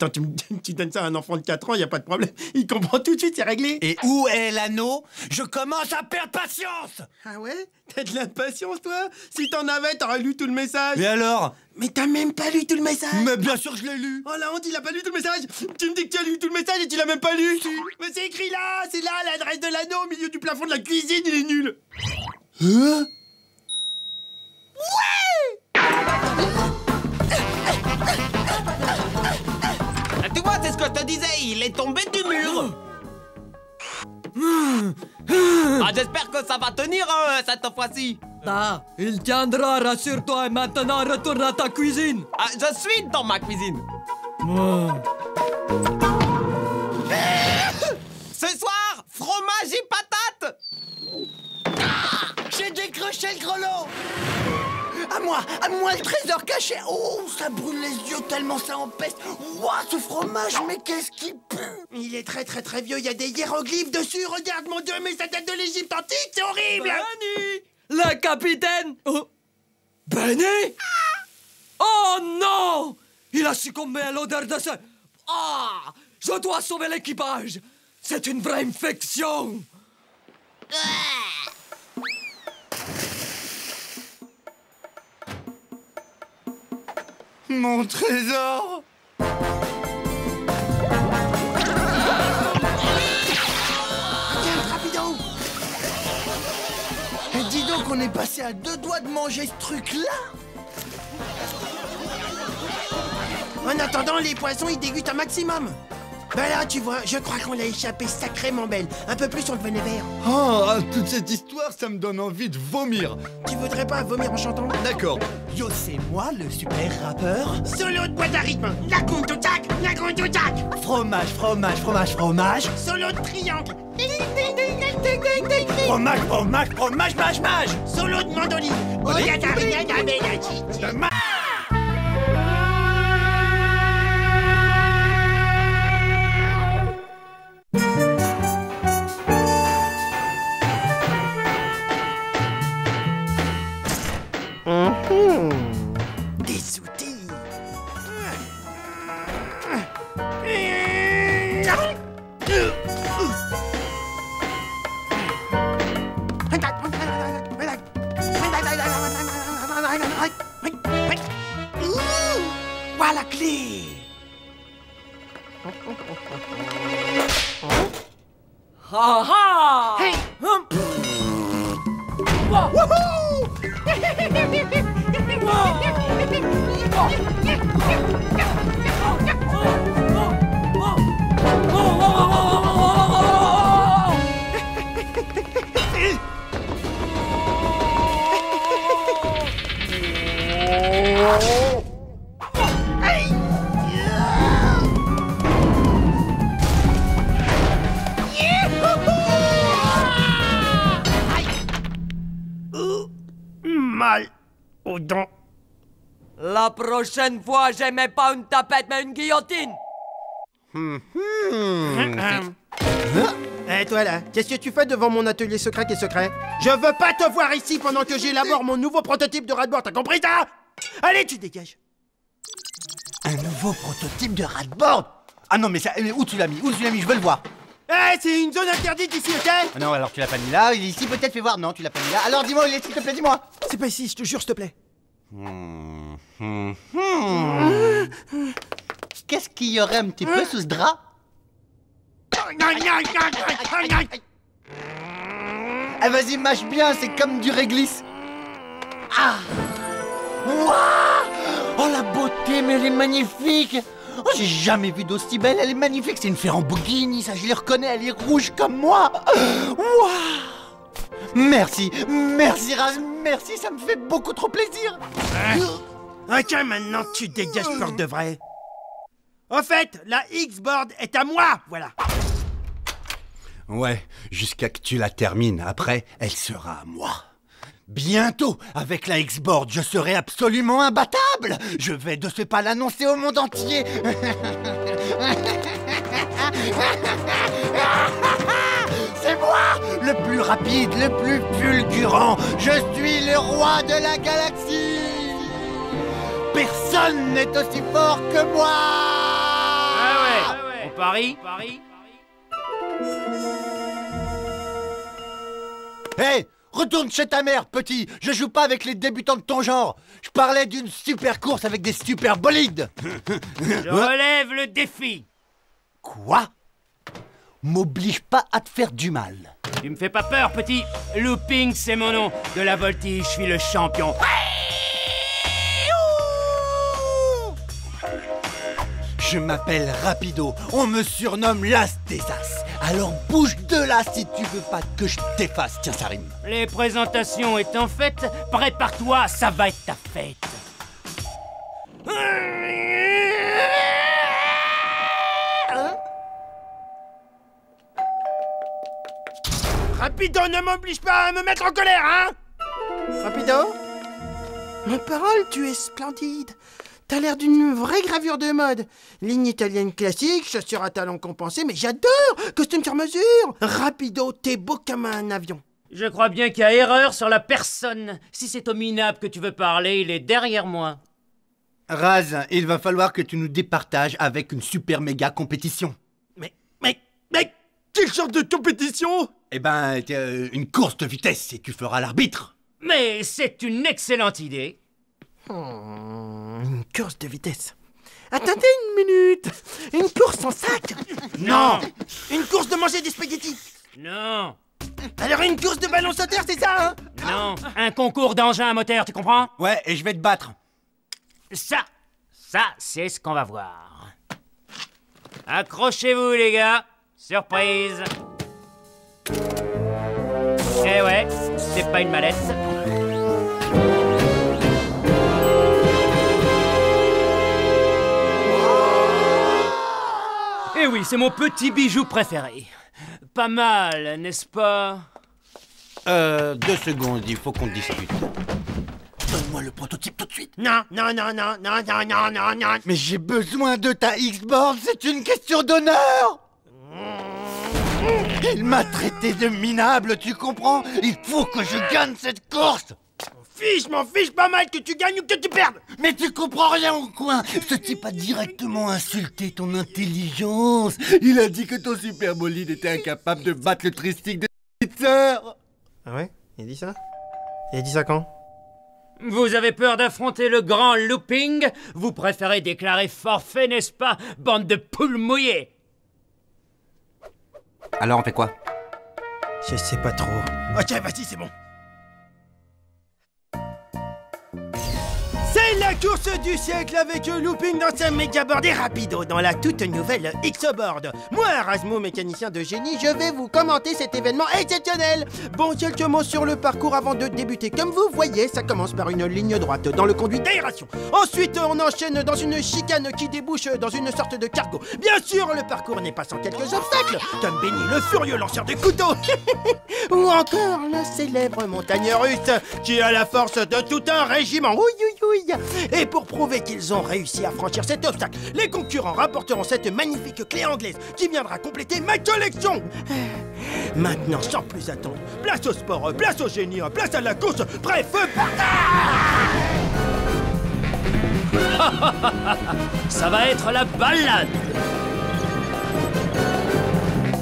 tu donnes ça à un enfant de 4 ans, y a pas de problème. Il comprend tout de suite, c'est réglé. Et où est l'anneau? Je commence à perdre patience! Ah ouais? T'as de l'impatience, toi? Si t'en avais, t'aurais lu tout le message. Et alors? Mais t'as même pas lu tout le message. Mais bien sûr que je l'ai lu. Oh la honte, il a pas lu tout le message. Tu me dis que tu as lu tout le message et tu l'as même pas lu. Mais c'est écrit là, c'est là l'adresse de l'anneau au milieu du plafond de la cuisine, il est nul. Hein? Tu vois, c'est ce que je te disais, il est tombé du mur. Ah, j'espère que ça va tenir cette fois-ci. Martha, il tiendra, rassure-toi, et maintenant retourne à ta cuisine. Ah, je suis dans ma cuisine. Ce soir, fromage et patates. J'ai décroché le grelot. À moi le trésor caché. Oh, ça brûle les yeux tellement ça empeste. Ouah, ce fromage, mais qu'est-ce qui pue. Il est très très très vieux, il y a des hiéroglyphes dessus, regarde mon Dieu, mais ça date de l'Égypte antique, c'est horrible. Benny, le capitaine. Oh. Benny. Oh non, il a succombé à l'odeur de ce... Ah, je dois sauver l'équipage. C'est une vraie infection. Mon trésor! Regarde, rapido! Et dis donc, on est passé à 2 doigts de manger ce truc-là! En attendant, les poissons, ils dégutent un maximum. Ben là, tu vois, je crois qu'on l'a échappé sacrément belle. Un peu plus, on devenait vert. Oh, toute cette histoire, ça me donne envie de vomir. Tu voudrais pas vomir en chantant? D'accord. Yo, c'est moi, le super rappeur. Solo de boîte à rythme. Nagundutak, nagundutak. Fromage, fromage, fromage, fromage. Solo de triangle. Fromage, fromage, fromage, mage, mage. Solo de mandoline. Des outils. Voilà la clé. Ha ha. Hey. Mal aux dents. La prochaine fois, j'aimais pas une tapette, mais une guillotine. Eh toi là, qu'est-ce que tu fais devant mon atelier secret qui est secret? Je veux pas te voir ici pendant que j'élabore mon nouveau prototype de Radboard, t'as compris ça? Allez, tu dégages. Un nouveau prototype de Radboard. Ah non, mais ça, où tu l'as mis? Où tu l'as mis? Je veux le voir. Eh, c'est une zone interdite ici, ok? Ah non, alors tu l'as pas mis là. Ici, peut-être, fais voir. Non, tu l'as pas mis là. Alors dis-moi où il est, s'il te plaît, dis-moi. C'est pas ici, je te jure, s'il te plaît. Qu'est-ce qu'il y aurait un petit peu sous ce drap? Ah, vas-y, mâche bien, c'est comme du réglisse. Ah! Waouh! Oh, la beauté, mais elle est magnifique! Oh, j'ai jamais vu d'aussi belle, elle est magnifique, c'est une Ferrambogini, ça je les reconnais, elle est rouge comme moi! Waouh! Merci, merci Raz, merci, ça me fait beaucoup trop plaisir! Ok, maintenant tu dégages pour de vrai. Au fait, la X-Board est à moi, voilà. Ouais, jusqu'à que tu la termines, après, elle sera à moi. Bientôt, avec la X-Board, je serai absolument imbattable. Je vais de ce pas l'annoncer au monde entier. C'est moi, le plus rapide, le plus fulgurant. Je suis le roi de la galaxie. Personne n'est aussi fort que moi. Ah ouais. On parie? Hé, retourne chez ta mère, petit. Je joue pas avec les débutants de ton genre. Je parlais d'une super course avec des super bolides. Je relève le défi. Quoi? M'oblige pas à te faire du mal. Tu me fais pas peur, petit. Looping, c'est mon nom. De la voltige, je suis le champion. Je m'appelle Rapido. On me surnomme l'As des As. Alors bouge de là si tu veux pas que je t'efface, tiens ça rime. Les présentations étant faites, prépare-toi, ça va être ta fête. Rapido, ne m'oblige pas à me mettre en colère, hein? Rapido? Ma parole, tu es splendide. T'as l'air d'une vraie gravure de mode. Ligne italienne classique, chaussures à talons compensés, mais j'adore! Costume sur mesure! Rapido, t'es beau comme un avion. Je crois bien qu'il y a erreur sur la personne. Si c'est au minable que tu veux parler, il est derrière moi. Raz, il va falloir que tu nous départages avec une super méga compétition. Mais, quelle sorte de compétition? Eh ben, une course de vitesse et tu feras l'arbitre. Mais c'est une excellente idée. Une course de vitesse. Attendez une minute. Une course en sac? Non. Une course de manger des spaghettis? Non. Alors une course de ballon sauteur, c'est ça, hein? Non. Un concours d'engins à moteur, tu comprends? Ouais, et je vais te battre. Ça, c'est ce qu'on va voir. Accrochez-vous, les gars. Surprise. Eh ouais, c'est pas une mallette. Eh oui, c'est mon petit bijou préféré. Pas mal, n'est-ce pas? 2 secondes, il faut qu'on discute. Donne-moi le prototype tout de suite. Non. Mais j'ai besoin de ta X-Board, c'est une question d'honneur. Il m'a traité de minable, tu comprends? Il faut que je gagne cette course. Je m'en fiche pas mal que tu gagnes ou que tu perdes. Mais tu comprends rien au coin. Ce type a directement insulté ton intelligence. Il a dit que ton super bolide était incapable de battre le tristique de Spitzer. Ah ouais? Il a dit ça? Il a dit ça quand? Vous avez peur d'affronter le grand looping? Vous préférez déclarer forfait, n'est-ce pas, bande de poules mouillées? Alors on fait quoi? Je sais pas trop. Ok, vas-y, c'est bon. C'est la course du siècle avec Looping dans sa méga board et Rapido dans la toute nouvelle X-Board. Moi, Erasmo, mécanicien de génie, je vais vous commenter cet événement exceptionnel. Bon, quelques mots sur le parcours avant de débuter. Comme vous voyez, ça commence par une ligne droite dans le conduit d'aération. Ensuite, on enchaîne dans une chicane qui débouche dans une sorte de cargo. Bien sûr, le parcours n'est pas sans quelques obstacles, comme Benny le furieux lanceur de couteaux. Ou encore le célèbre montagne russe qui a la force de tout un régiment. Oui. Et pour prouver qu'ils ont réussi à franchir cet obstacle, les concurrents rapporteront cette magnifique clé anglaise qui viendra compléter ma collection. Maintenant, sans plus attendre, place au sport, place au génie, place à la course, bref, Ça va être la balade.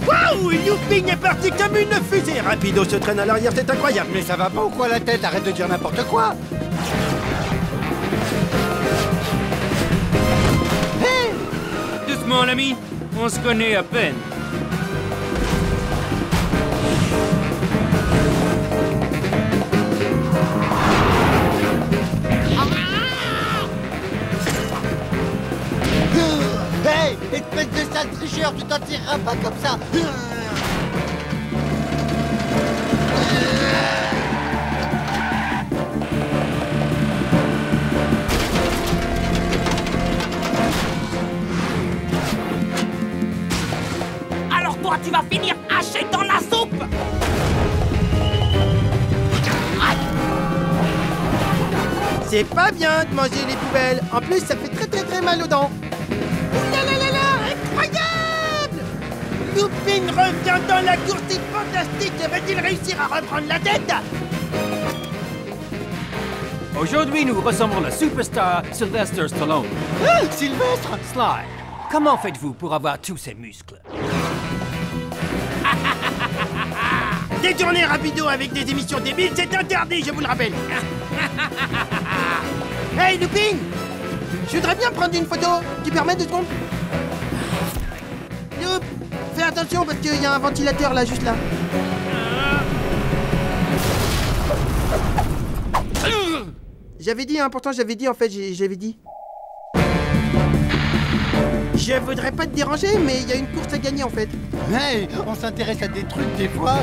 Waouh, Looping est parti comme une fusée. Rapido se traîne à l'arrière, c'est incroyable. Mais ça va pas ou quoi la tête? Arrête de dire n'importe quoi. Doucement, l'ami. On se connaît à peine. Hey, espèce de sale tricheur, tu t'en tireras pas comme ça. Alors toi, tu vas finir haché dans la soupe. C'est pas bien de manger les poubelles. En plus, ça fait très mal aux dents. Incroyable! Looping revient dans la course, c'est fantastique. Va-t-il réussir à reprendre la tête? Aujourd'hui, nous ressemblons le superstar Sylvester Stallone. Ah, Sylvestre! Sly, comment faites-vous pour avoir tous ces muscles? Détourner Rapido avec des émissions débiles, c'est interdit, je vous le rappelle. Hey, Looping! Je voudrais bien prendre une photo. Tu permets 2 secondes? Loop, fais attention parce qu'il y a un ventilateur là, juste là. J'avais dit, hein, pourtant j'avais dit en fait, j'avais dit. Je voudrais pas te déranger, mais il y a une course à gagner en fait. Hey, on s'intéresse à des trucs des fois.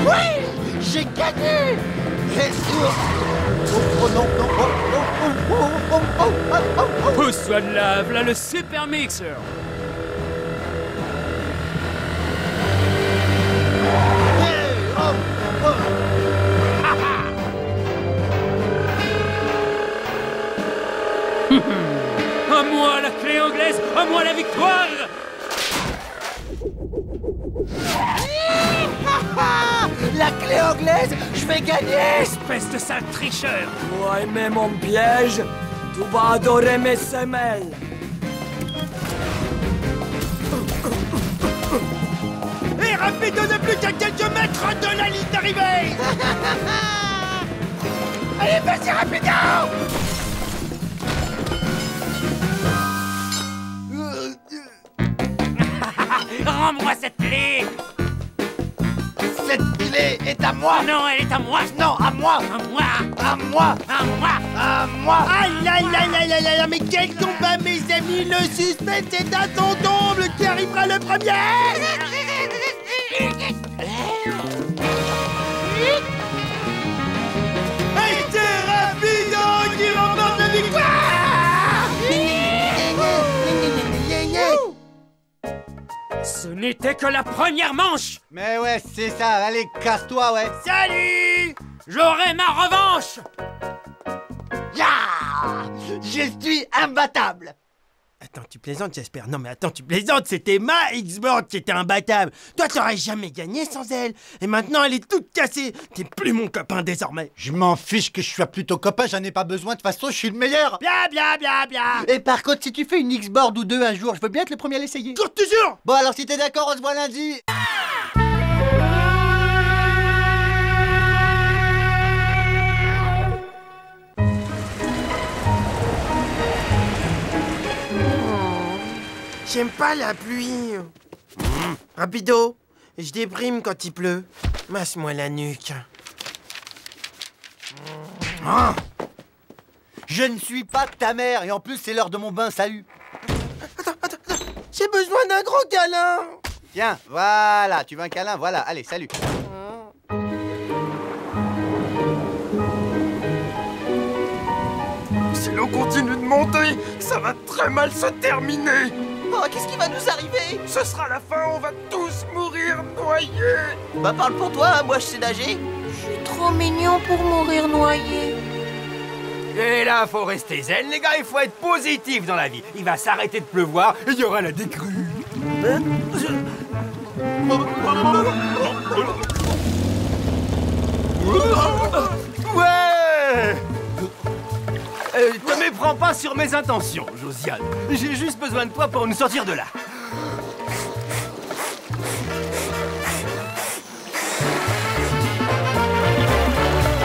Oui, j'ai gagné. Oh non, non, Pousse-toi de là, voilà le super mixer. À moi la clé anglaise, à moi la victoire. La clé anglaise, je vais gagner. Espèce de sale tricheur. Toi aimer mon piège, tu vas adorer mes semelles. Et Rapido ne plus qu'à quelques mètres de la ligne d'arrivée. Allez, vas-y, Rapido. Rends-moi cette clé. Cette clé est à moi. Non, elle est à moi. Non, à moi. À moi. À moi. À moi. À moi. Aïe, aïe, aïe, aïe, aïe, aïe, mais quel combat, mes amis. Le suspense est indomptable. Qui arrivera le premier? Et c'est Rapido qui remporte la victoire. Ce n'était que la première manche. Mais ouais, c'est ça. Allez, casse-toi, ouais. Salut. J'aurai ma revanche. Ya! Je suis imbattable. Attends, tu plaisantes, j'espère. Non, mais attends, tu plaisantes, c'était ma X-Board qui était imbattable. Toi, t'aurais jamais gagné sans elle. Et maintenant, elle est toute cassée. T'es plus mon copain désormais. Je m'en fiche que je sois plutôt copain, j'en ai pas besoin, de toute façon, je suis le meilleur. Bla bla bla bla. Et par contre, si tu fais une X-Board ou deux un jour, je veux bien être le premier à l'essayer. Toujours. Bon, alors si t'es d'accord, on se voit lundi. J'aime pas la pluie. Rapido, je déprime quand il pleut. Masse-moi la nuque. Je ne suis pas ta mère, et en plus, c'est l'heure de mon bain, salut. Attends. J'ai besoin d'un gros câlin. Tiens, voilà, tu veux un câlin, voilà, allez, salut. Si l'eau continue de monter, ça va très mal se terminer. Oh, qu'est-ce qui va nous arriver? Ce sera la fin, on va tous mourir noyés. Bah parle pour toi, moi je sais nager. Je suis trop mignon pour mourir noyé. Et là, faut rester zen, les gars, il faut être positif dans la vie. Il va s'arrêter de pleuvoir et il y aura la décrue. Ouais! Te méprends pas sur mes intentions, Josiane. J'ai juste besoin de toi pour nous sortir de là.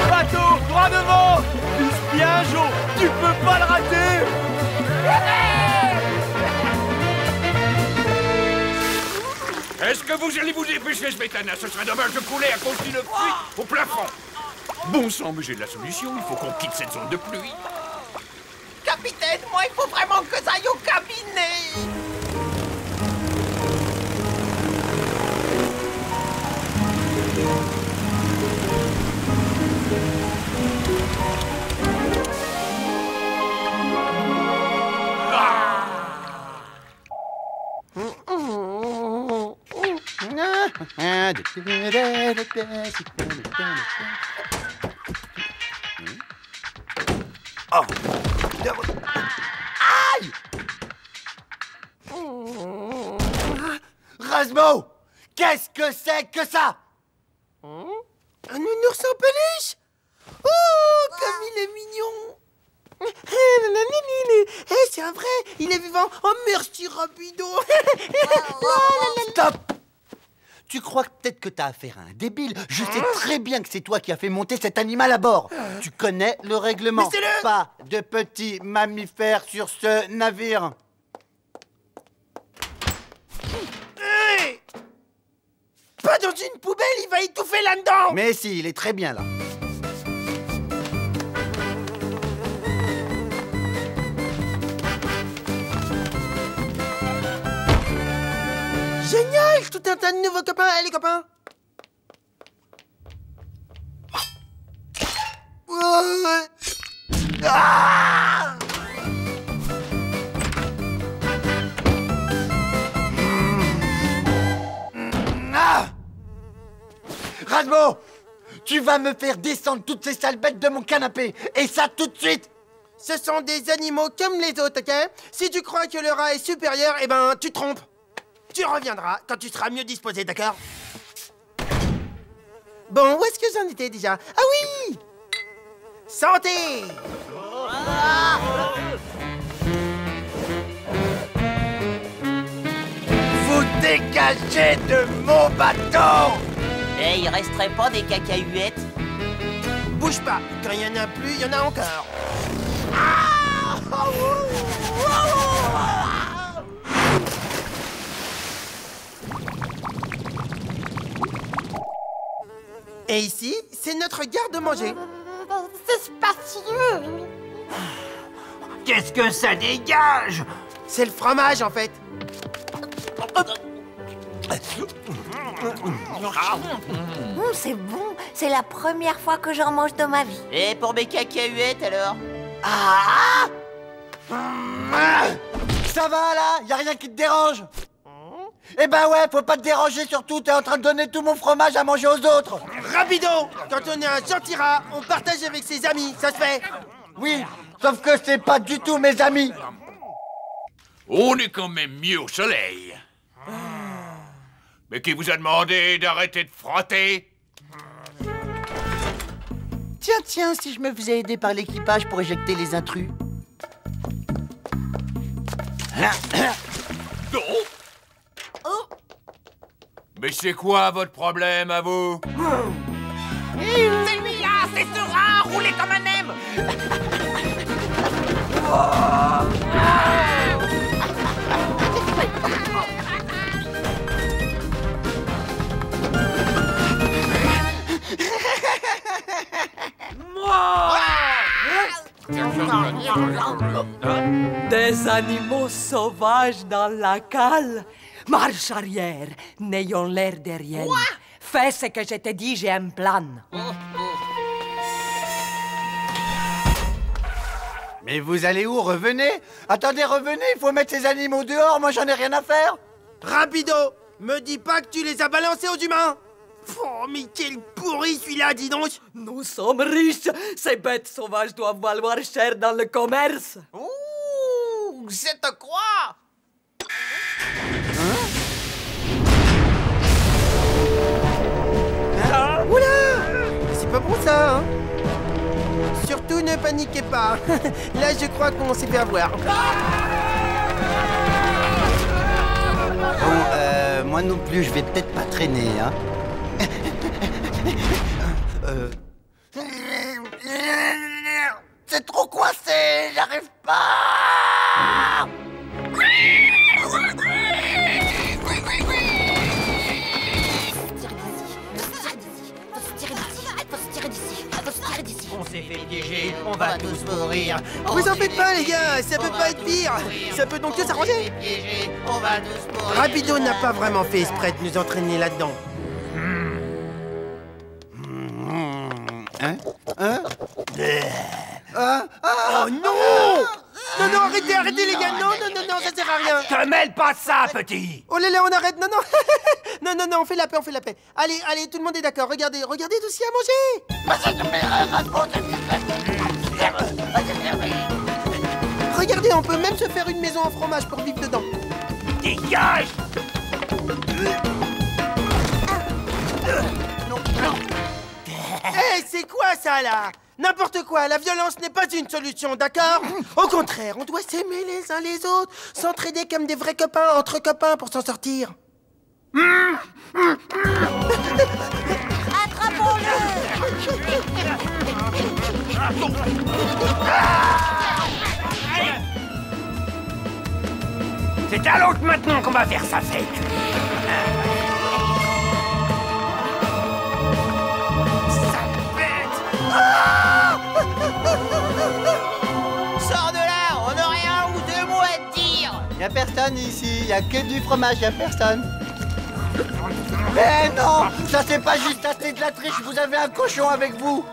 Bateau, droit devant! Vise bien, Jo! Tu peux pas le rater! Est-ce que vous allez vous dépêcher, Smetana? Ce serait dommage de couler à cause d'une pluie au plafond. Bon sang, mais j'ai de la solution. Il faut qu'on quitte cette zone de pluie. Capitaine, moi il faut vraiment que ça aille au cabinet. Oh. Aïe! Rasmo! Qu'est-ce que c'est que ça? Un nounours en peluche? Oh, comme il est mignon! Eh, c'est un vrai, il est vivant! Oh, merci, Rapido! Stop! Tu crois peut-être que t'as affaire à un débile? Je sais très bien que c'est toi qui as fait monter cet animal à bord. Tu connais le règlement. Laissez-le! Pas de petits mammifères sur ce navire. Hey! Pas dans une poubelle, il va étouffer là-dedans! Mais si, il est très bien là. tout un tas de nouveaux copains. Allez, les copains. Ah! Razmo, tu vas me faire descendre toutes ces sales bêtes de mon canapé, et ça tout de suite. Ce sont des animaux comme les autres, ok? Si tu crois que le rat est supérieur, eh ben, tu te trompes. Tu reviendras quand tu seras mieux disposé, d'accord? Bon, où est-ce que j'en étais déjà? Ah oui! Santé! Vous dégagez de mon bateau! Eh, il resterait pas des cacahuètes? Bouge pas, quand il y en a plus, il y en a encore. Et ici, c'est notre garde-manger. C'est spacieux. Qu'est-ce que ça dégage? C'est le fromage, en fait. C'est bon. C'est la première fois que j'en mange de ma vie. Et pour mes cacahuètes, alors? Ça va là? Y a rien qui te dérange? Eh ben ouais, faut pas te déranger surtout, t'es en train de donner tout mon fromage à manger aux autres. Rapido! Quand on est un gentil rat, on partage avec ses amis, ça se fait. Oui, sauf que c'est pas du tout mes amis. On est quand même mieux au soleil. Mais qui vous a demandé d'arrêter de frotter? Tiens, si je me faisais aider par l'équipage pour éjecter les intrus. Non. Mais c'est quoi votre problème à vous? C'est lui-là, c'est ce rat, roulé comme un M. Des animaux sauvages dans la cale. Marche arrière, n'ayons l'air de rien. Fais ce que je te dis, j'ai un plan. Mais vous allez où? Revenez? Attendez, revenez, il faut mettre ces animaux dehors, moi j'en ai rien à faire. Rapido! Me dis pas que tu les as balancés aux humains! Oh, mais quel pourri celui-là, dis donc! Nous sommes riches. Ces bêtes sauvages doivent valoir cher dans le commerce. Ouh, je te crois. Oula! C'est pas bon ça, hein? Surtout ne paniquez pas. Là, je crois qu'on s'est fait avoir. Bon, moi non plus, je vais peut-être pas traîner, hein. C'est trop coincé, j'arrive pas. On s'est fait piéger, on va tous mourir. Vous en faites pas, les gars, ça peut pas être pire. Ça peut donc que s'arranger. On va tous mourir. Rapido n'a pas vraiment fait exprès de nous entraîner là-dedans. Oh non! Non, arrêtez les gars! Non, ça sert à rien! Te mêle pas de ça, petit! Oh là, on arrête! Non! Non, on fait la paix, Allez, tout le monde est d'accord, regardez tout ce qu'il y a à manger! Regardez, on peut même se faire une maison en fromage pour vivre dedans! Dégage! Hé, c'est quoi ça, là? N'importe quoi, la violence n'est pas une solution, d'accord? Au contraire, on doit s'aimer les uns les autres, s'entraider comme des vrais copains, entre copains, pour s'en sortir. C'est à l'autre maintenant qu'on va faire sa fête. Sors de là, on aurait un ou deux mots à te dire. Y'a personne ici, y'a que du fromage, y'a personne. Mais non, ça c'est pas juste assez de la triche, vous avez un cochon avec vous.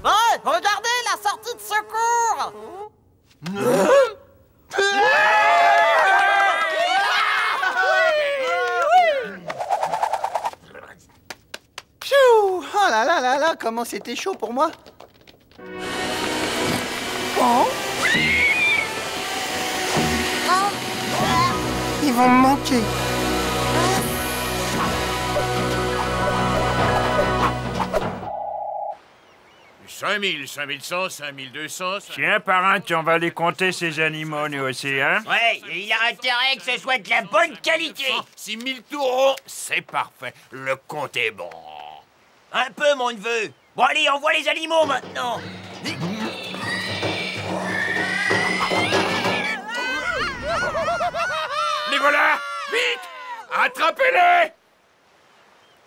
Ouais, regardez la sortie de secours. Pfiou! Oh là là là là, comment c'était chaud pour moi. Oh. Ils vont me manquer. 5000, 5100, 5200... Tiens, parrain, on va les compter, ces animaux, nous aussi, hein? Ouais, et il a intérêt que ce soit de la bonne qualité. 6000 taureaux, c'est parfait. Le compte est bon. Un peu, mon neveu. Bon, allez, on voit les animaux maintenant. Les voilà! Vite! Attrapez-les!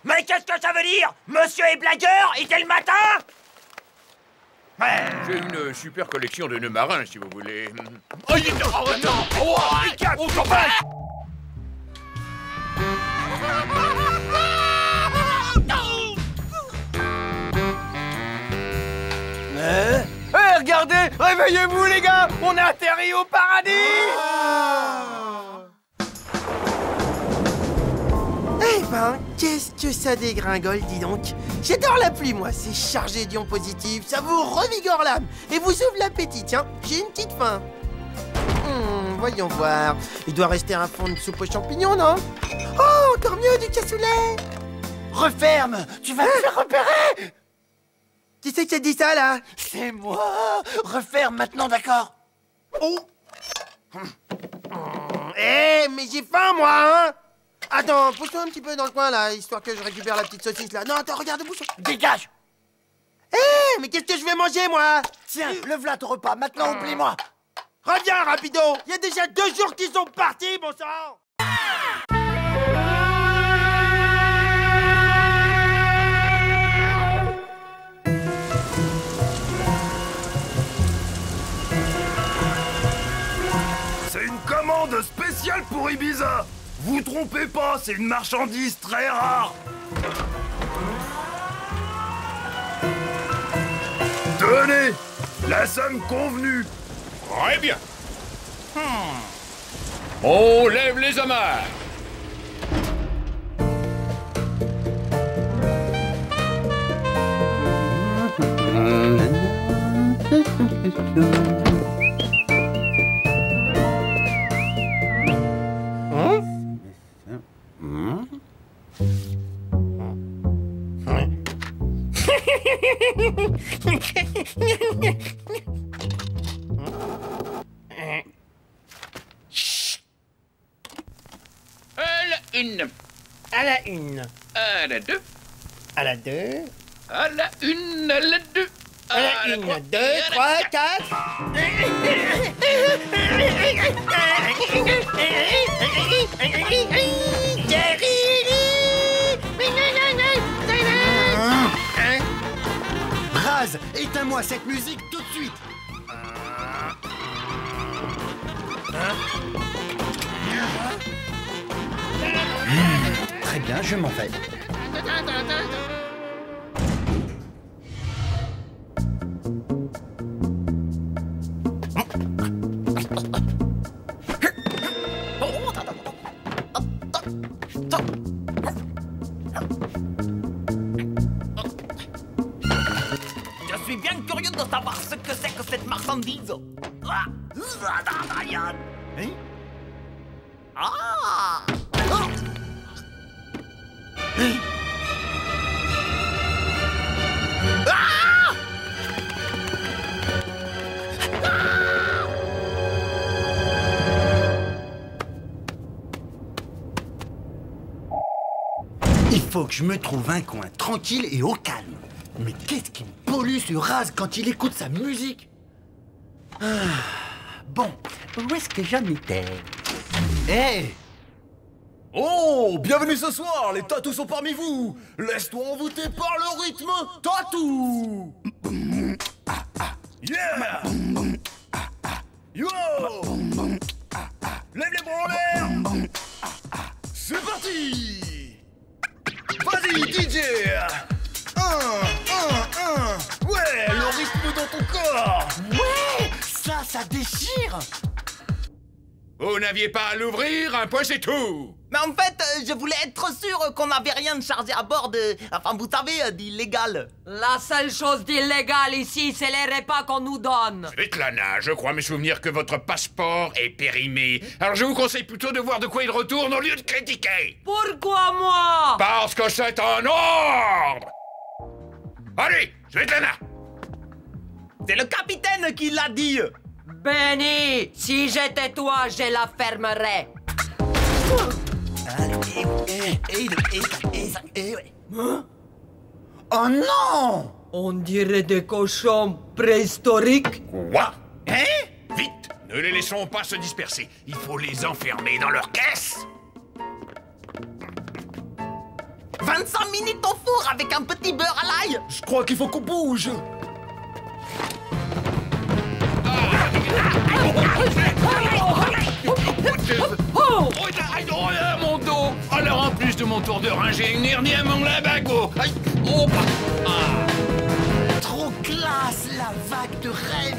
Mais qu'est-ce que ça veut dire? Monsieur est blagueur et dès le matin? J'ai une super collection de nœuds marins, si vous voulez. Oh, non! Oh, on s'en passe! Hey, regardez! Réveillez-vous, les gars! On a atterri au paradis! Eh ben, qu'est-ce que ça dégringole, dis donc. J'adore la pluie, moi. C'est chargé d'ions positifs, ça vous revigore l'âme et vous ouvre l'appétit. Tiens, j'ai une petite faim. Voyons voir. Il doit rester un fond de soupe aux champignons, non? Oh, encore mieux, du cassoulet. Referme, tu vas me faire repérer. Qui c'est qui a dit ça, là? C'est moi. Referme maintenant, d'accord? Oh. Eh, mais j'ai faim, moi, hein. Attends, pousse-toi un petit peu dans le coin, là, histoire que je récupère la petite saucisse, là. Non, attends, regarde, bouge. Dégage. Eh, mais qu'est-ce que je vais manger, moi? Tiens, le v'là ton repas, maintenant oublie-moi. Reviens, rapido. Il y a déjà 2 jours qu'ils sont partis, bon sang. C'est une commande spéciale pour Ibiza. Vous trompez pas, c'est une marchandise très rare. Tenez, la somme convenue. Très bien. On lève les amarres. À la une. À la deux. À la deux. À la une, à la deux. À la une, 2, 3, 4. Raz, éteins-moi cette musique tout de suite. Très bien, je m'en vais. Je suis bien curieux de savoir ce que c'est que cette marchandise. Hein? Ah! Il faut que je me trouve un coin tranquille et au calme. Mais qu'est-ce qui me pollue ce Raz quand il écoute sa musique? Bon, où est-ce que j'en étais? Hé! Oh, bienvenue ce soir, les tatous sont parmi vous. Laisse-toi envoûter par le rythme tatou. Yeah. Yo. Lève les bras en l'air. C'est parti. Vas-y, DJ. Ouais, le rythme dans ton corps. Ouais, ça déchire. Vous n'aviez pas à l'ouvrir, un point c'est tout. Mais en fait, je voulais être sûr qu'on n'avait rien de chargé à bord enfin, vous savez, d'illégal. La seule chose d'illégal ici, c'est les repas qu'on nous donne. Svetlana, je crois me souvenir que votre passeport est périmé. Alors je vous conseille plutôt de voir de quoi il retourne au lieu de critiquer. Pourquoi moi? Parce que c'est un ordre. Allez, Svetlana. C'est le capitaine qui l'a dit. Benny, si j'étais toi, je la fermerais. Oh non! On dirait des cochons préhistoriques. Quoi? Hein? Vite, ne les laissons pas se disperser. Il faut les enfermer dans leur caisse. 25 minutes au four avec un petit beurre à l'ail. Je crois qu'il faut qu'on bouge. Oh, mon dos! Alors en plus de mon tour de rein, j'ai une hernie à mon labago. Aïe. Oh, Trop classe, la vague de rêve.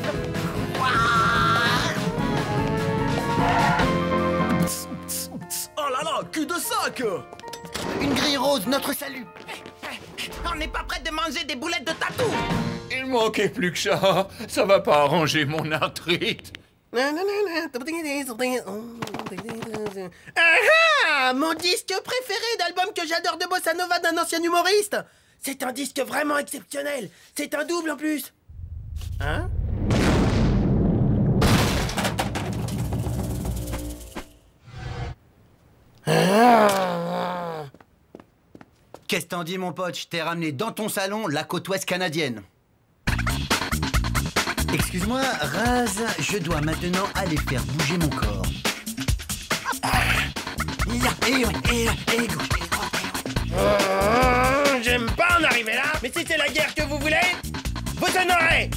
Oh là là, cul de sac. Une grille rose, notre salut. On n'est pas prêt de manger des boulettes de tatou. Il manquait plus que ça. Ça va pas arranger mon arthrite. Ah, mon disque préféré d'album que j'adore de Bossa Nova d'un ancien humoriste. C'est un disque vraiment exceptionnel. C'est un double en plus. Hein? Qu'est-ce que t'en dis, mon pote? Je t'ai ramené dans ton salon la côte ouest canadienne. Excuse-moi, Raz, je dois maintenant aller faire bouger mon corps. J'aime pas en arriver là, mais si c'est la guerre que vous voulez, vous en aurez.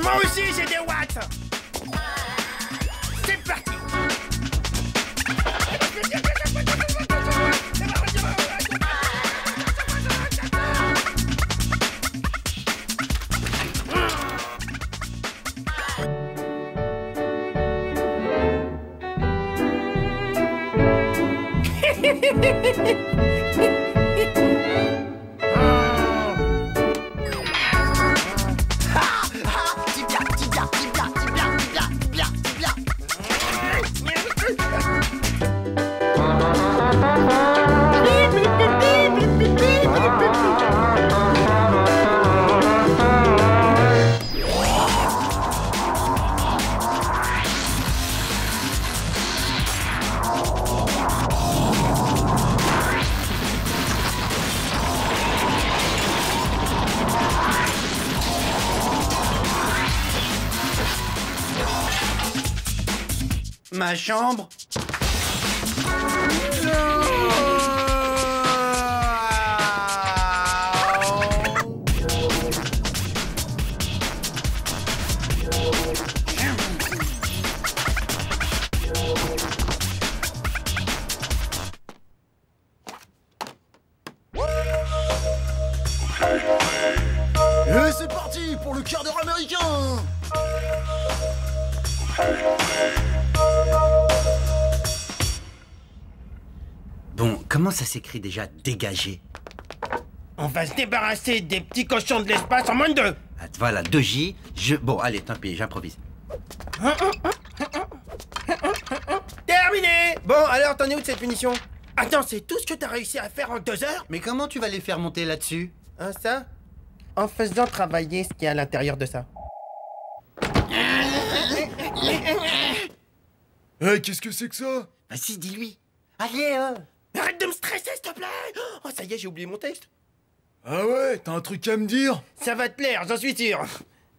Moi aussi j'ai des watts. C'est parti. Ma chambre. Et c'est parti pour le quart d'heure américain. Bon, comment ça s'écrit déjà, dégager? On va se débarrasser des petits cochons de l'espace en moins de 2. Ah, voilà, 2J, Bon, allez, tant pis, j'improvise. Terminé. Bon, alors t'en es où de cette punition? Attends, c'est tout ce que t'as réussi à faire en 2 heures? Mais comment tu vas les faire monter là-dessus? Hein, ça? En faisant travailler ce qu'il y a à l'intérieur de ça. Qu'est-ce que c'est que ça? Vas-y, dis-lui. Allez, Arrête de me stresser, s'il te plaît. Oh, ça y est, j'ai oublié mon texte. Ah ouais, t'as un truc à me dire? Ça va te plaire, j'en suis sûr.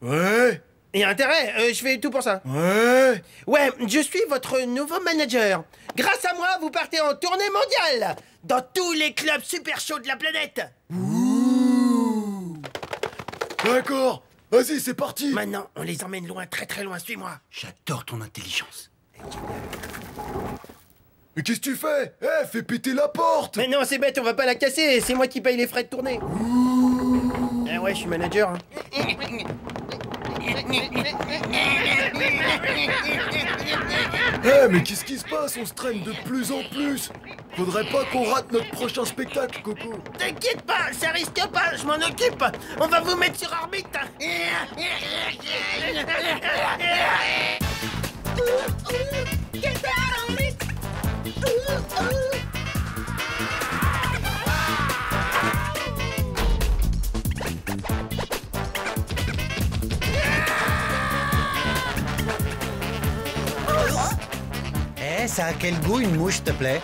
Ouais. Et intérêt, je fais tout pour ça. Ouais. Ouais, je suis votre nouveau manager. Grâce à moi, vous partez en tournée mondiale dans tous les clubs super chauds de la planète. Ouh. D'accord. Vas-y, c'est parti. Maintenant, on les emmène loin, très très loin. Suis-moi. J'adore ton intelligence. Mais qu'est-ce que tu fais? Eh, fais péter la porte. Mais non, c'est bête, on va pas la casser. C'est moi qui paye les frais de tournée. Eh ouais, je suis manager. Hein. Eh, mais qu'est-ce qui se passe? On se traîne de plus en plus. Faudrait pas qu'on rate notre prochain spectacle, Coco. T'inquiète pas, ça risque pas, je m'en occupe. On va vous mettre sur orbite. Eh, ça a quel goût une mouche, s'il te plaît?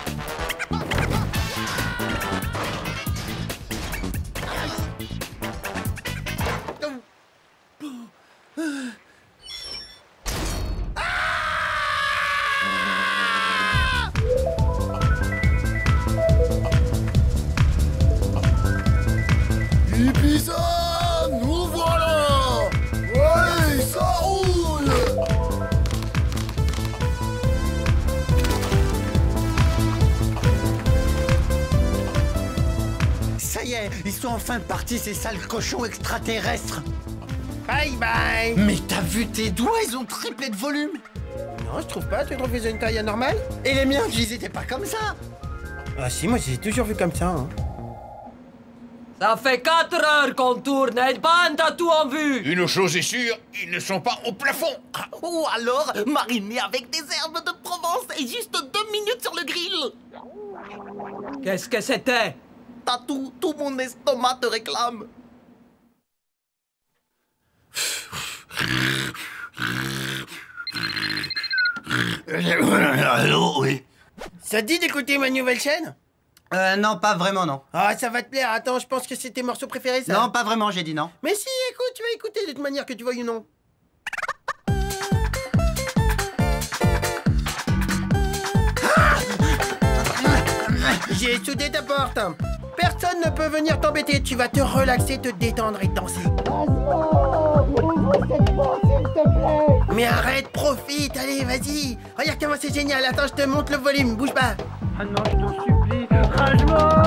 Ibiza, nous voilà. Ouais, ça roule. Ça y est, ils sont enfin partis, ces sales cochons extraterrestres. Bye bye. Mais t'as vu tes doigts, ils ont triplé de volume. Non, je trouve pas. Tu trouves qu'ils ont une taille anormale? Et les miens, ils étaient pas comme ça. Ah si, moi j'ai toujours vu comme ça. Hein. Ça fait 4 heures qu'on tourne et bande a tout en vue. Une chose est sûre, ils ne sont pas au plafond. Ou alors mariné avec des herbes de Provence et juste 2 minutes sur le grill. Qu'est-ce que c'était? Tatou, tout mon estomac te réclame. Allô, oui. Ça te dit d'écouter ma nouvelle chaîne? Non, pas vraiment, non. Ah, ça va te plaire. Attends, je pense que c'est tes morceaux préférés, ça. Non, pas vraiment, j'ai dit non. Mais si, écoute, tu vas écouter de toute manière que tu veuilles ou non. J'ai soudé ta porte. Personne ne peut venir t'embêter. Tu vas te relaxer, te détendre et danser. Mais arrête, profite, allez, vas-y. Regarde comment c'est génial. Attends, je te montre le volume, bouge pas. Ah non, je t'en supplie, rage-moi.